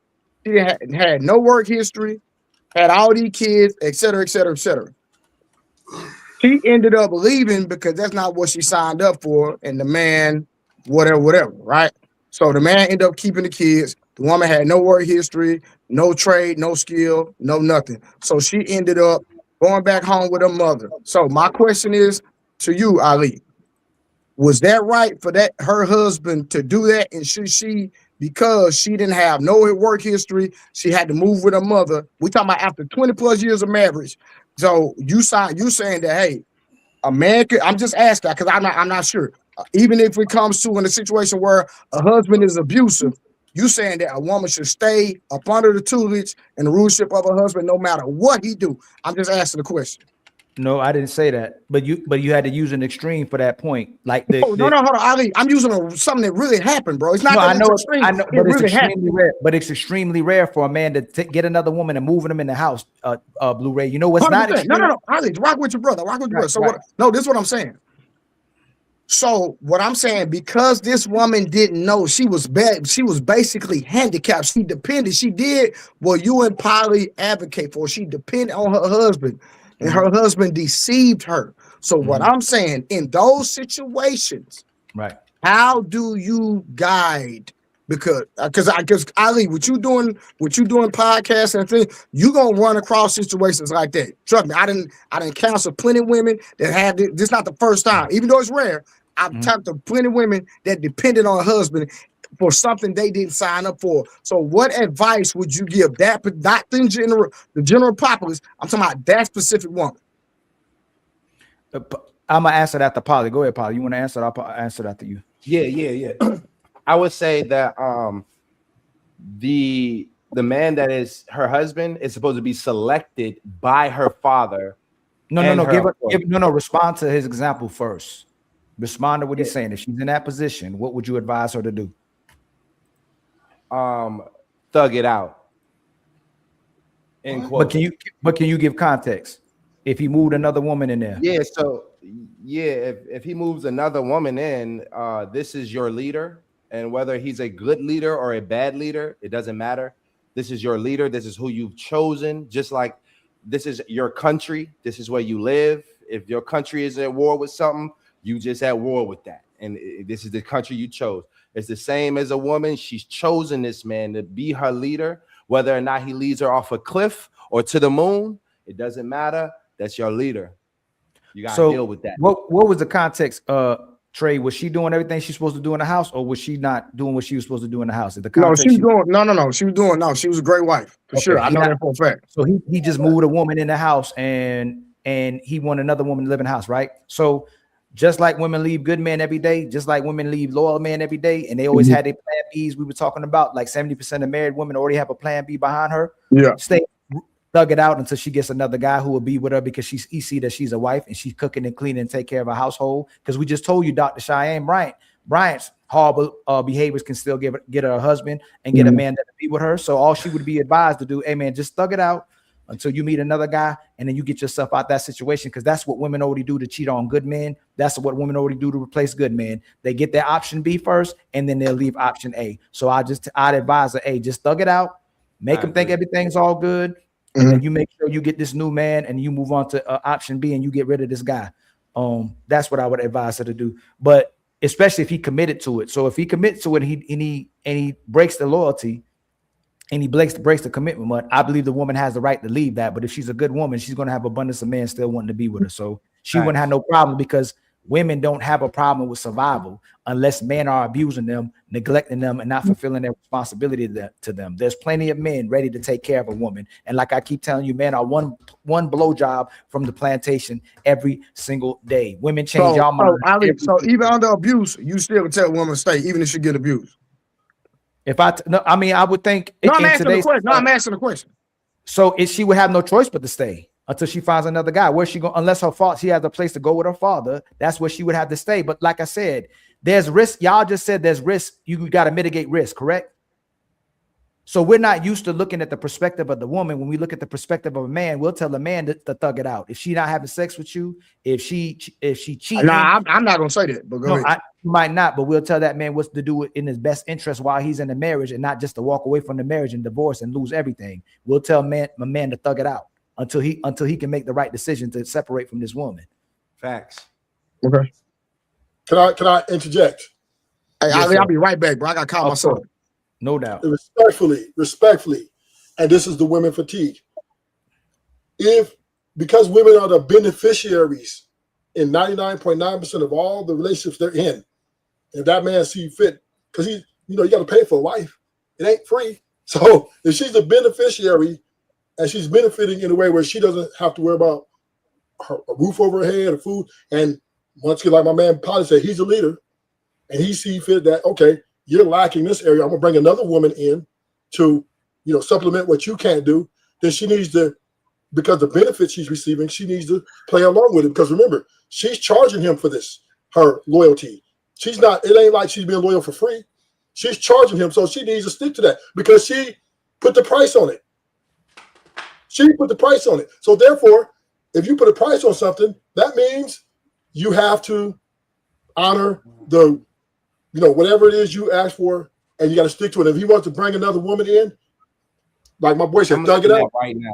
She had no work history, had all these kids, et cetera, et cetera, et cetera. She ended up leaving because that's not what she signed up for. And the man, whatever, right? So the man ended up keeping the kids. The woman had no work history, no trade, no skill, no nothing. So she ended up going back home with her mother. So my question is to you, Ali, was that right for her husband to do that? And should she, because she didn't have no work history, she had to move with her mother? We talking about after 20 plus years of marriage. So you saying that, hey, a man could, I'm just asking because I'm not sure. Even if it comes to in a situation where a husband is abusive, you saying that a woman should stay up under the tutelage and the rulership of her husband no matter what he do. I'm just asking the question. No, I didn't say that, but you had to use an extreme for that point. Like no, hold on, Ali. I'm using something that really happened, bro. It's not. No, that I know, extreme. I know, but it's extremely rare. But it's extremely rare for a man to get another woman and moving them in the house. Blu-ray. You know what's not? No. Ali, rock with your brother. Rock with your brother. So what? No, this is what I'm saying. So what I'm saying, because this woman didn't know, she was bad, she was basically handicapped. She depended. She did what you and Polly advocate for. She depended on her husband, and her husband deceived her. So what I'm saying, in those situations, right? How do you guide? Because Ali, what you doing podcasts and things, you gonna run across situations like that. Trust me, I didn't counsel plenty of women that had this. This is not the first time, even though it's rare. I've talked to plenty of women that depended on a husband for something they didn't sign up for. So, what advice would you give that? But not in general, the general populace. I'm talking about that specific woman. I'm gonna answer that to Polly. Go ahead, Polly. You want to answer? I'll answer that to you. Yeah. I would say that the man that is her husband is supposed to be selected by her father. No. Respond to his example first. Respond to what he's saying. If she's in that position, what would you advise her to do? Thug it out. But can you give context? If he moved another woman in there, if he moves another woman in, this is your leader, and whether he's a good leader or a bad leader, it doesn't matter. This is your leader. This is who you've chosen. Just like this is your country. This is where you live. If your country is at war with something, you just at war with that, and this is the country you chose. It's the same as a woman. She's chosen this man to be her leader, whether or not he leads her off a cliff or to the moon. It doesn't matter. That's your leader. You got to deal with that. What was the context? Trey, was she doing everything she's supposed to do in the house, or was she not doing what she was supposed to do in the house? No, she was doing. No. She was doing. No, she was a great wife for sure. I know that for a fact. So he just moved a woman in the house, and he wanted another woman to live in the house, right? So just like women leave good men every day, just like women leave loyal men every day, and they always had their plan Bs. We were talking about like 70% of married women already have a plan B behind her. Yeah. Thug it out until she gets another guy who will be with her because he see that she's a wife and she's cooking and cleaning and take care of her household. Because we just told you, Dr. Cheyenne Bryant's horrible behaviors can still get her a husband and get a man that will be with her. So all she would be advised to do, hey man, just thug it out until you meet another guy, and then you get yourself out that situation, because that's what women already do to cheat on good men. That's what women already do to replace good men. They get their option B first, and then they'll leave option A. So I'd advise her, hey, just thug it out, make them think everything's all good. And then you make sure you get this new man and you move on to option B and you get rid of this guy. That's what I would advise her to do. But especially if he committed to it. So if he commits to it and he breaks the loyalty and he breaks the commitment, I believe the woman has the right to leave that. But if she's a good woman, she's going to have abundance of men still wanting to be with her. So she wouldn't have no problem, because women don't have a problem with survival unless men are abusing them, neglecting them, and not fulfilling their responsibility to them. There's plenty of men ready to take care of a woman. And like I keep telling you, men are one blowjob from the plantation every single day. Women change y'all mind. So even under abuse, you still tell a woman to stay, even if she get abused. I would think. I'm asking the question. So she would have no choice but to stay until she finds another guy. Where she go, unless she has a place to go with her father, that's where she would have to stay. But like I said, there's risk. Y'all just said there's risk. You got to mitigate risk, correct? So we're not used to looking at the perspective of the woman. When we look at the perspective of a man, we'll tell a man to thug it out. If she not having sex with you, if she cheating. Nah, I'm not gonna say that. But go ahead. You might not, but we'll tell that man what's to do in his best interest while he's in the marriage, and not just to walk away from the marriage and divorce and lose everything. We'll tell a man to thug it out until he can make the right decision to separate from this woman. Facts. Okay. Can I interject? Hey, I'll be right back, bro. I got to call myself. No doubt. Respectfully, and this is the women fatigue. Because women are the beneficiaries in 99.9% of all the relationships they're in, if that man see fit, because you got to pay for a wife. It ain't free. So if she's a beneficiary and she's benefiting in a way where she doesn't have to worry about a roof over her head or food, and once again, like my man Polly said, he's a leader, and he see fit that, okay, you're lacking this area, I'm gonna bring another woman in to, supplement what you can't do. Then she needs to, because the benefits she's receiving, she needs to play along with it. Because remember, she's charging him for this, her loyalty. It ain't like she's being loyal for free. She's charging him, so she needs to stick to that because she put the price on it. So therefore, if you put a price on something, that means you have to honor the, whatever it is you ask for, and you got to stick to it. If he wants to bring another woman in, like my boy said, thug it out right now.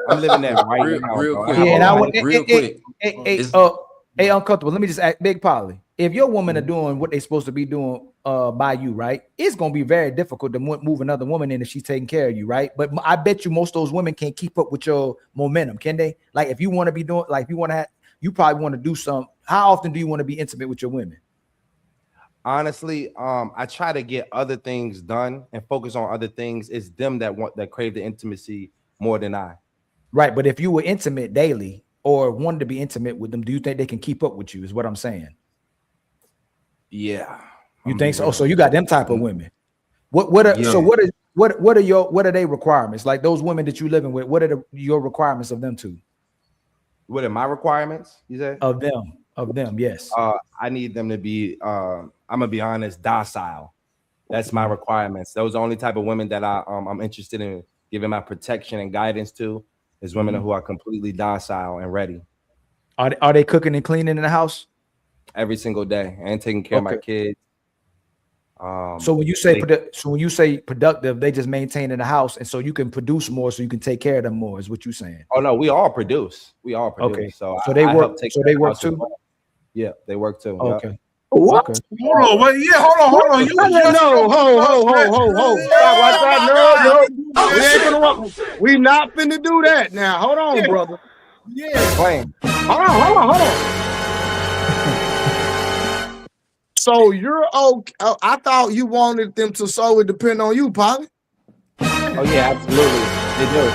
I'm living that right now. Real quick. Yeah, and I would real quick. Hey, uncomfortable. Let me just act Big Polly. If your women are doing what they're supposed to be doing by you, right? It's gonna be very difficult to move another woman in if she's taking care of you, right? But I bet you most of those women can't keep up with your momentum, can they? Like if you want to be doing, like if you want to have, you probably want to do some. How often do you want to be intimate with your women? Honestly, I try to get other things done and focus on other things. It's them that crave the intimacy more than I. Right, but if you were intimate daily or wanted to be intimate with them, do you think they can keep up with you? Is what I'm saying. Yeah. You think so? So you got them type of women. What are their requirements? Like those women that you living with, what are your requirements of them too? What are my requirements? You said of them, yes. I need them to be I'm gonna be honest, docile. That's my requirements. Those are the only type of women that I'm interested in giving my protection and guidance to, is women who are completely docile and ready. Are they cooking and cleaning in the house? Every single day and taking care of my kids. So when you say productive, they just maintain in the house, and so you can produce more, so you can take care of them more. Is what you're saying? Oh no, we all produce. Okay, so they work. So they work too. Yeah, they work too. Okay. Yep. What? Okay. Hold on, wait, yeah, hold on. You No, ho. No. We not finna do that now. Hold on, brother. Yeah. Hold on. So you're okay. I thought you wanted them to solely depend on you, Polly. Oh yeah, absolutely. They do.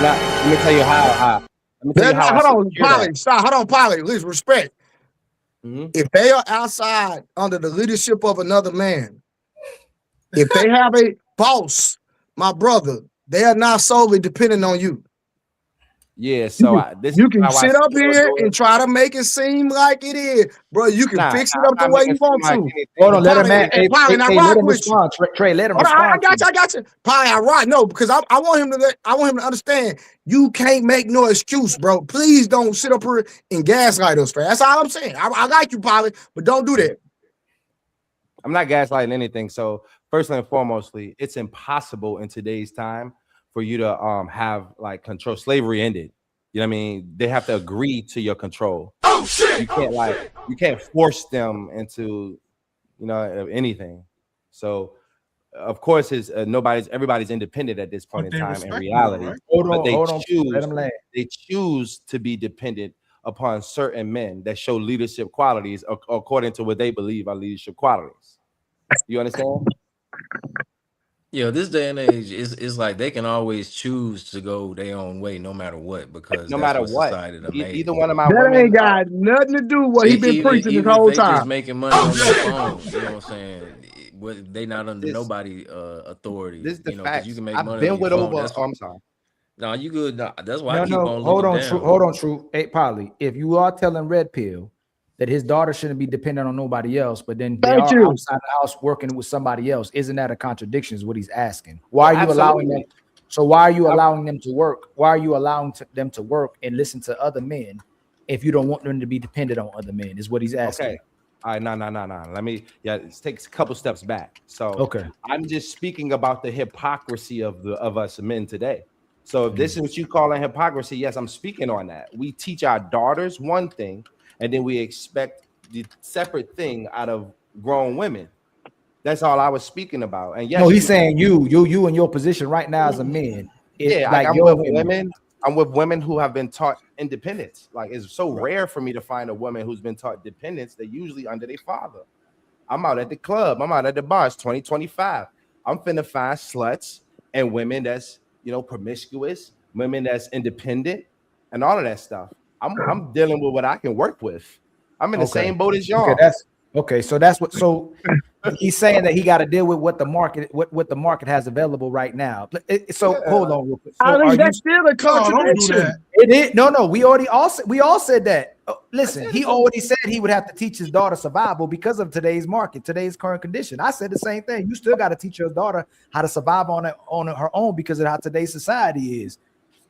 Let me tell you how. Hold on, Polly. Stop. Hold on, Polly. Please respect. If they are outside under the leadership of another man, if they have a boss, my brother, they are not solely dependent on you. Yeah, so you can sit up here and try to make it seem like it is, bro. You can fix it up the way you want to. Hold on, let him man. Polly, let him respond. Trey, let him respond. I got you. Polly, I right. No, because I want him to understand. You can't make no excuse, bro. Please don't sit up here and gaslight us, fam. That's all I'm saying. I like you, Polly, but don't do that. I'm not gaslighting anything. So firstly and foremostly, it's impossible in today's time for you to have like control. Slavery ended. You know what I mean? They have to agree to your control. Oh shit! You can't force them into anything. So of course everybody's independent at this point in time in reality. Right? They choose to be dependent upon certain men that show leadership qualities according to what they believe are leadership qualities. You understand? Yeah, this day and age is like they can always choose to go their own way no matter what, because no matter what, either one of my women ain't got nothing to do with what he been preaching this whole time. Just making money on their phone, you know what I'm saying? They not under nobody authority. This is the fact. You can make I've money. Been with over. I'm sorry. No, you good. No, that's why I keep on looking hold on, down. Hold on, True. Hey, Polly, if you are telling Red Pill that his daughter shouldn't be dependent on nobody else, but then they are outside the house working with somebody else, isn't that a contradiction? Is what he's asking. Why are you allowing them? So why are you allowing them to work? Why are you allowing them to work and listen to other men if you don't want them to be dependent on other men? Is what he's asking. Okay. All right, no. Let's take a couple steps back. So I'm just speaking about the hypocrisy of us men today. So if this is what you call a hypocrisy, yes, I'm speaking on that. We teach our daughters one thing, and then we expect the separate thing out of grown women. That's all I was speaking about. And yes, no, he's saying you in your position right now as a man. Yeah, like I'm with women. I'm with women who have been taught independence. Like it's so rare for me to find a woman who's been taught dependence. They're usually under their father. I'm out at the club. I'm out at the bar. It's 2025. I'm finna find sluts and women that's promiscuous, women that's independent, and all of that stuff. I'm dealing with what I can work with. I'm in the same boat as y'all. So that's what. So he's saying that he got to deal with what the market has available right now. So hold on real quick. So that's still a contradiction. It is no. We all said that. Listen, he already said he would have to teach his daughter survival because of today's market, today's current condition. I said the same thing. You still got to teach your daughter how to survive on her own because of how today's society is.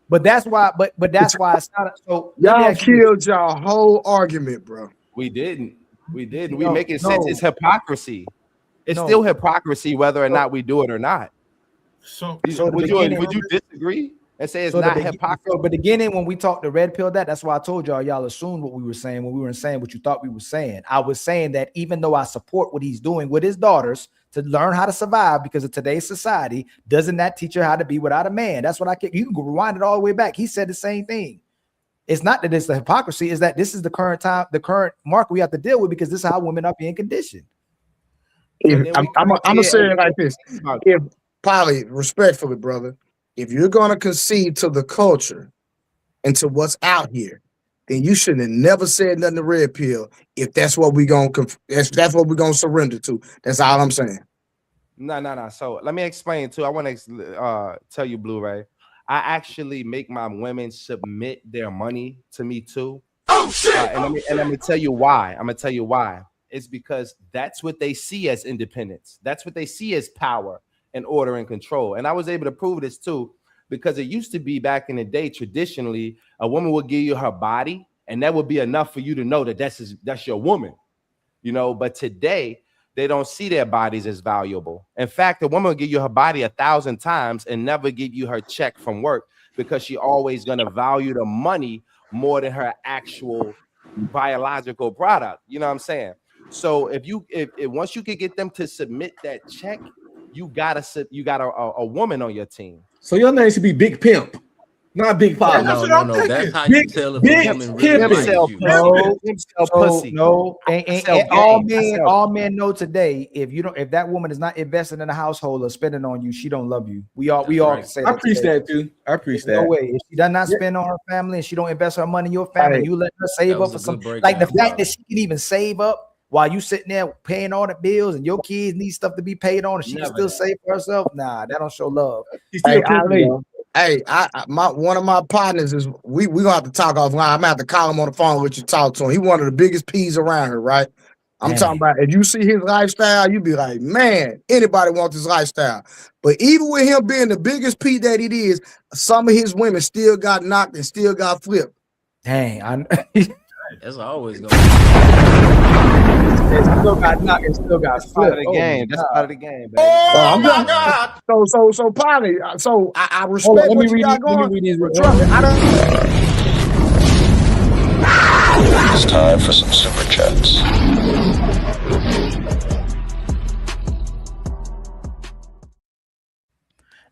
But that's why. But that's why it's not. So y'all killed y'all whole argument, bro. We didn't. We did. We No, make it sense. no. It's hypocrisy. It's No. still hypocrisy whether or not we do it or not. So, Would you disagree and say it's So not the hypocrisy? so, but beginning when we talked to Red Pill, that's why I told y'all assumed what we were saying when we weren't saying what you thought we were saying. I was saying that even though I support what he's doing with his daughters to learn how to survive because of today's society, doesn't that teach her how to be without a man? That's what you can rewind it all the way back. He said the same thing. It's not that it's the hypocrisy, is that this is the current time, the current market we have to deal with because this is how women are being conditioned. I'm gonna say it like this: if Polly, respectfully, brother, if you're gonna concede to the culture and to what's out here, then you shouldn't have never said nothing to Red Pill. If that's what we're gonna surrender to, that's all I'm saying. No. So let me explain too. I want to tell you, Blu-ray. I actually make my women submit their money to me too. Oh shit! And let me tell you why. I'm gonna tell you why. It's because that's what they see as independence. That's what they see as power and order and control. And I was able to prove this too, because it used to be back in the day, traditionally, a woman would give you her body, and that would be enough for you to know that that's your woman, you know. But today, they don't see their bodies as valuable. In fact, a woman will give you her body 1,000 times and never give you her check from work because she always gonna value the money more than her actual biological product. You know what I'm saying? So if once you can get them to submit that check, you got a woman on your team. So your name should be Big Pimp, not Big Father. No. That's how you tell if a woman really likes you. No, and all men know today, if that woman is not investing in the household or spending on you, she don't love you. We all can say that. I preach that too. I preach that. No way. If she does not spend on her family and she don't invest her money in your family, you let her save up for something. Like the fact that she can even save up while you sitting there paying all the bills and your kids need stuff to be paid on and she can still save for herself. Nah, that don't show love. One of my partners is we gonna have to talk offline. I'm gonna have to call him on the phone with you, talk to him. He one of the biggest peas around here, right? I'm talking about if you see his lifestyle, you be like, man, anybody wants this lifestyle. But even with him being the biggest pea that it is, some of his women still got knocked and still got flipped. Dang, that's always going. Still got knocked and still got flipped. That's part of the game, baby. Oh my God. So Polly, so I respect what you got going. It's time for some super chats.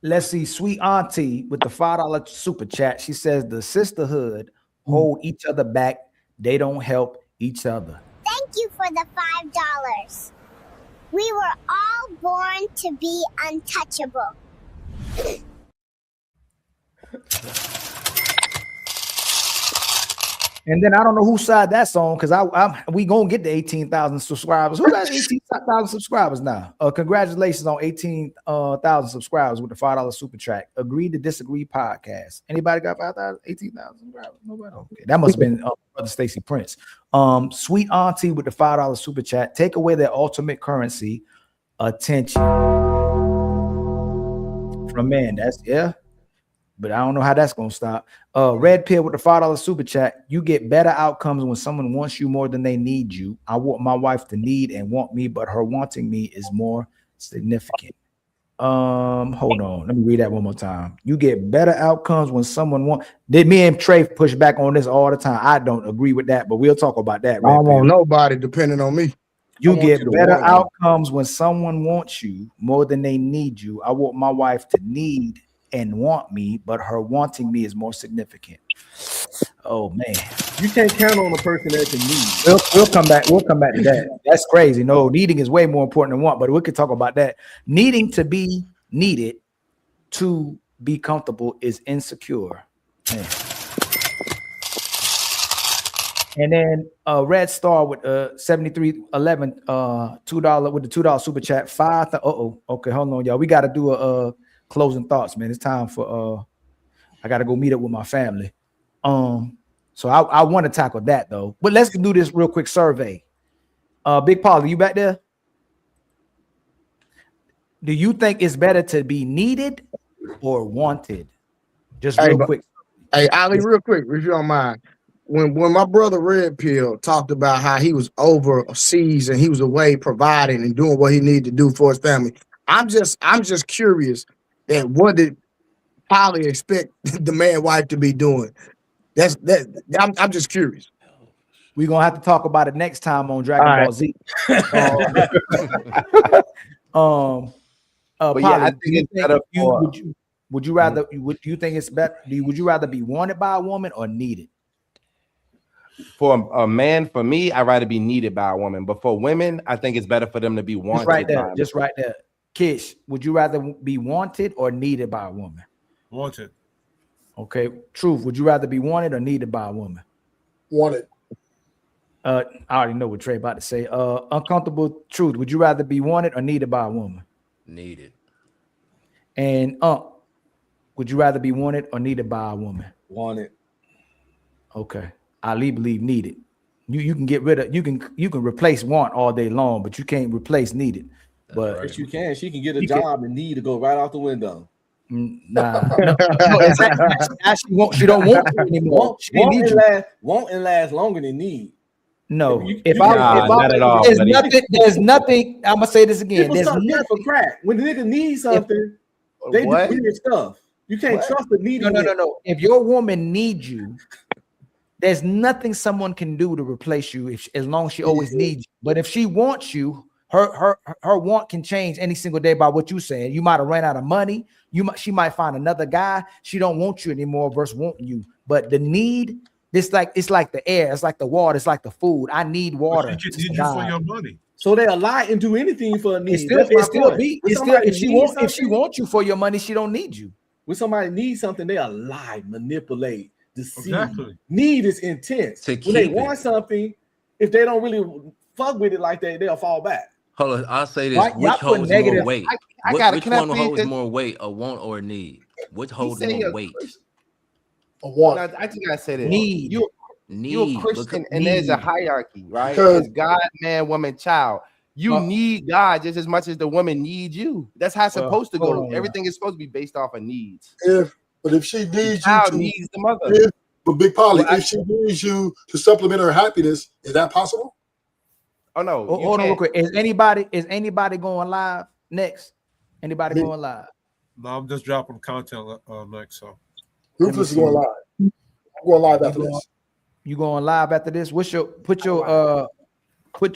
Let's see, Sweet Auntie with the $5 super chat. She says the sisterhood hold each other back. They don't help each other. Thank you for the $5. We were all born to be untouchable. And then I don't know whose side that's on because we gonna get to 18,000 subscribers. Who got 18,000 subscribers now? Congratulations on 18,000 subscribers with the $5 super chat. Agree to Disagree podcast. Anybody got 18,000 subscribers? Nobody. Okay, that must have been Brother Stacy Prince. Sweet Auntie with the $5 super chat. Take away their ultimate currency, attention from man. That's but I don't know how that's gonna stop. Red Pill with the $5 super chat. You get better outcomes when someone wants you more than they need you. I want my wife to need and want me, but her wanting me is more significant. Hold on. Let me read that one more time. You get better outcomes when someone wants. Did me and Trey push back on this all the time? I don't agree with that, but we'll talk about that. I don't want nobody depending on me. You get better outcomes when someone wants you more than they need you. I want my wife to need and want me, but her wanting me is more significant. Oh man, you can't count on a person that can need. We'll come back. We'll come back to that. That's crazy. No, needing is way more important than want, but we could talk about that. Needing to be needed to be comfortable is insecure. Man. And then Red Star with 7311 $2 with the $2 super chat. Okay, hold on, y'all. We got to do a closing thoughts, man. It's time for I gotta go meet up with my family. So I want to tackle that though. But let's do this real quick survey. Big Paul, are you back there? Do you think it's better to be needed or wanted? Just real quick. Hey, Ali, real quick, if you don't mind. when my brother Red Pill talked about how he was overseas and he was away providing and doing what he needed to do for his family, I'm just curious that what did Polly expect the man wife to be doing? I'm just curious. We're gonna have to talk about it next time on Dragon Ball Z. But yeah, I think it's better for. Would you rather? Would you think it's better? Would you rather be wanted by a woman or needed? For a man, for me, I'd rather be needed by a woman. But for women, I think it's better for them to be wanted. Just right there. By Just right there. Kish, would you rather be wanted or needed by a woman? Wanted. Okay. Truth, would you rather be wanted or needed by a woman? Wanted. I already know what Trey about to say. Uncomfortable Truth, would you rather be wanted or needed by a woman? Needed. And would you rather be wanted or needed by a woman? Wanted. Okay. Ali believe needed. You can get rid of you can replace want all day long, but you can't replace needed. But yes, you can. She can get a job and need to go right out the window. Nah, no, exactly. She don't want you anymore. Want and last longer than need. No, there's nothing. I'm gonna say this again. There's nothing for crack. When the nigga needs something, they do weird stuff. You can't trust the needy. No. If your woman needs you, there's nothing someone can do to replace you as long as she always needs you. But if she wants you, her want can change any single day by what you saying. You might have ran out of money. She might find another guy. She don't want you anymore versus wanting you. But the need, it's like the air, it's like the water, it's like the food. I need water. She need you for your money. So they'll lie and do anything for a need. If she wants you for your money, she don't need you. When somebody needs something, they'll lie, manipulate, deceive. Exactly. Need is intense. When they want something, if they don't really fuck with it like that, they'll fall back. Hold on, I'll say this. Which holds more weight? Which one holds more weight, a want or a need? Which holds more weight? A want. I just gotta say this. Need. You're a Christian, and there's a hierarchy, right? It's God, man, woman, child. You need God just as much as the woman needs you. That's how it's supposed to go. Everything is supposed to be based off of needs. But if she needs you, needs the mother. But Big Polly, if she needs you to supplement her happiness, is that possible? Oh no! Hold on real quick. Is anybody going live next? Anybody going live? No, I'm just dropping content next. So Ruthless is going live. I'm going live after this. You going live after this? Put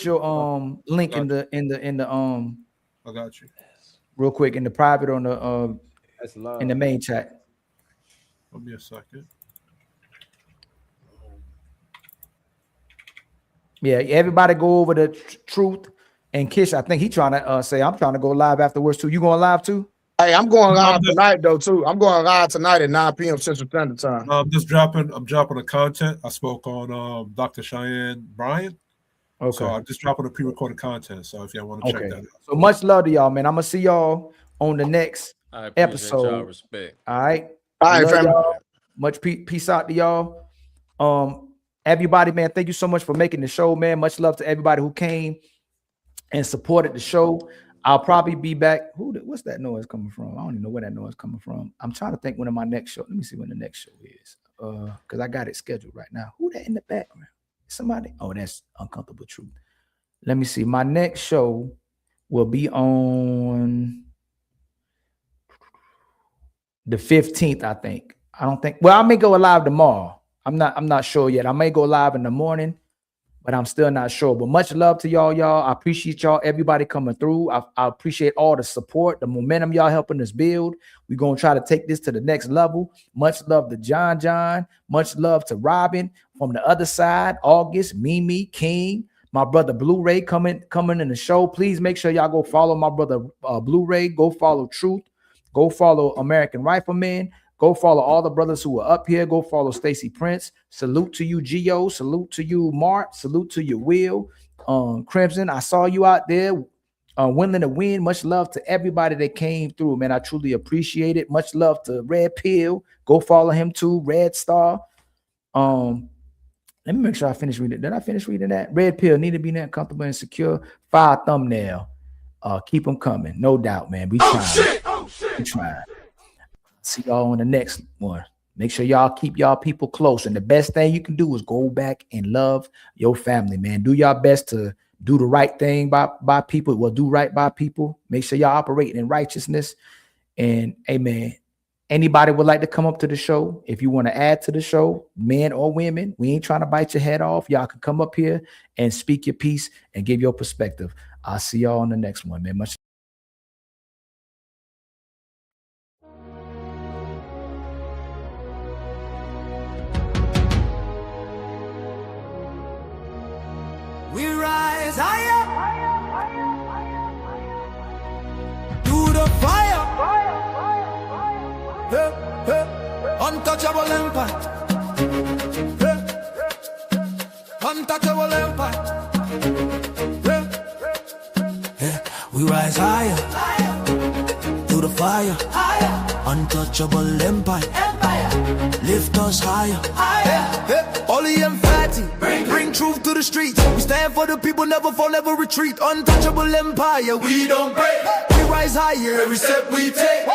your link in the I got you real quick in the private on the in the main chat. Give me a second. Yeah, everybody go over the Truth and Kish. I think he trying to say I'm trying to go live afterwards too. You going live too? Hey, I'm going live tonight though too. I'm going live tonight at 9 p.m. Central Standard Time. I'm dropping the content. I spoke on Dr. Cheyenne Bryant. Okay. So I'm just dropping the pre-recorded content. So if y'all want to check that out. So much love to y'all, man. I'm gonna see y'all on the next episode. Y'all respect. All right. All right, family. Much peace out to y'all. Everybody, man, thank you so much for making the show, man. Much love to everybody who came and supported the show. I'll probably be back. What's that noise coming from? I don't even know where that noise coming from. I'm trying to think when my next show. Let me see when the next show is. Because I got it scheduled right now. Who that in the background? Somebody? Oh, that's Uncomfortable Truth. Let me see. My next show will be on the 15th, I think. I don't think. Well, I may go live tomorrow. I'm not sure yet. I may go live in the morning, but I'm still not sure. But much love to y'all. I appreciate y'all, everybody coming through. I appreciate all the support, the momentum y'all helping us build. We're going to try to take this to the next level. Much love to John. Much love to Robin from the other side. August, Mimi, King, my brother Blu-ray coming in the show. Please make sure y'all go follow my brother Blu-ray. Go follow Truth. Go follow American Rifleman. Go follow all the brothers who are up here. Go follow Stacy Prince. Salute to you, Gio. Salute to you, Mark. Salute to you, Will. Crimson, I saw you out there willing to win. Much love to everybody that came through, man. I truly appreciate it. Much love to Red Pill. Go follow him too, Red Star. Let me make sure I finish reading it. Did I finish reading that? Red Pill, need to be that comfortable and secure. Fire thumbnail. Keep them coming. No doubt, man. We trying. We trying. See y'all on the next one. Make sure y'all keep y'all people close. And the best thing you can do is go back and love your family, man. Do your best to do the right thing by people. Well, do right by people. Make sure y'all operate in righteousness. And amen. Anybody would like to come up to the show? If you want to add to the show, men or women, we ain't trying to bite your head off. Y'all can come up here and speak your piece and give your perspective. I'll see y'all on the next one, man. Much. We rise higher through the fire. Hey, hey. Untouchable empire. Hey. Untouchable empire. Hey. Hey. We rise higher through the fire. Untouchable empire. Lift us higher. Hey. Ollie and Fatty, bring truth to the streets. We stand for the people, never fall, never retreat. Untouchable empire, we don't break. We rise higher, every step we take.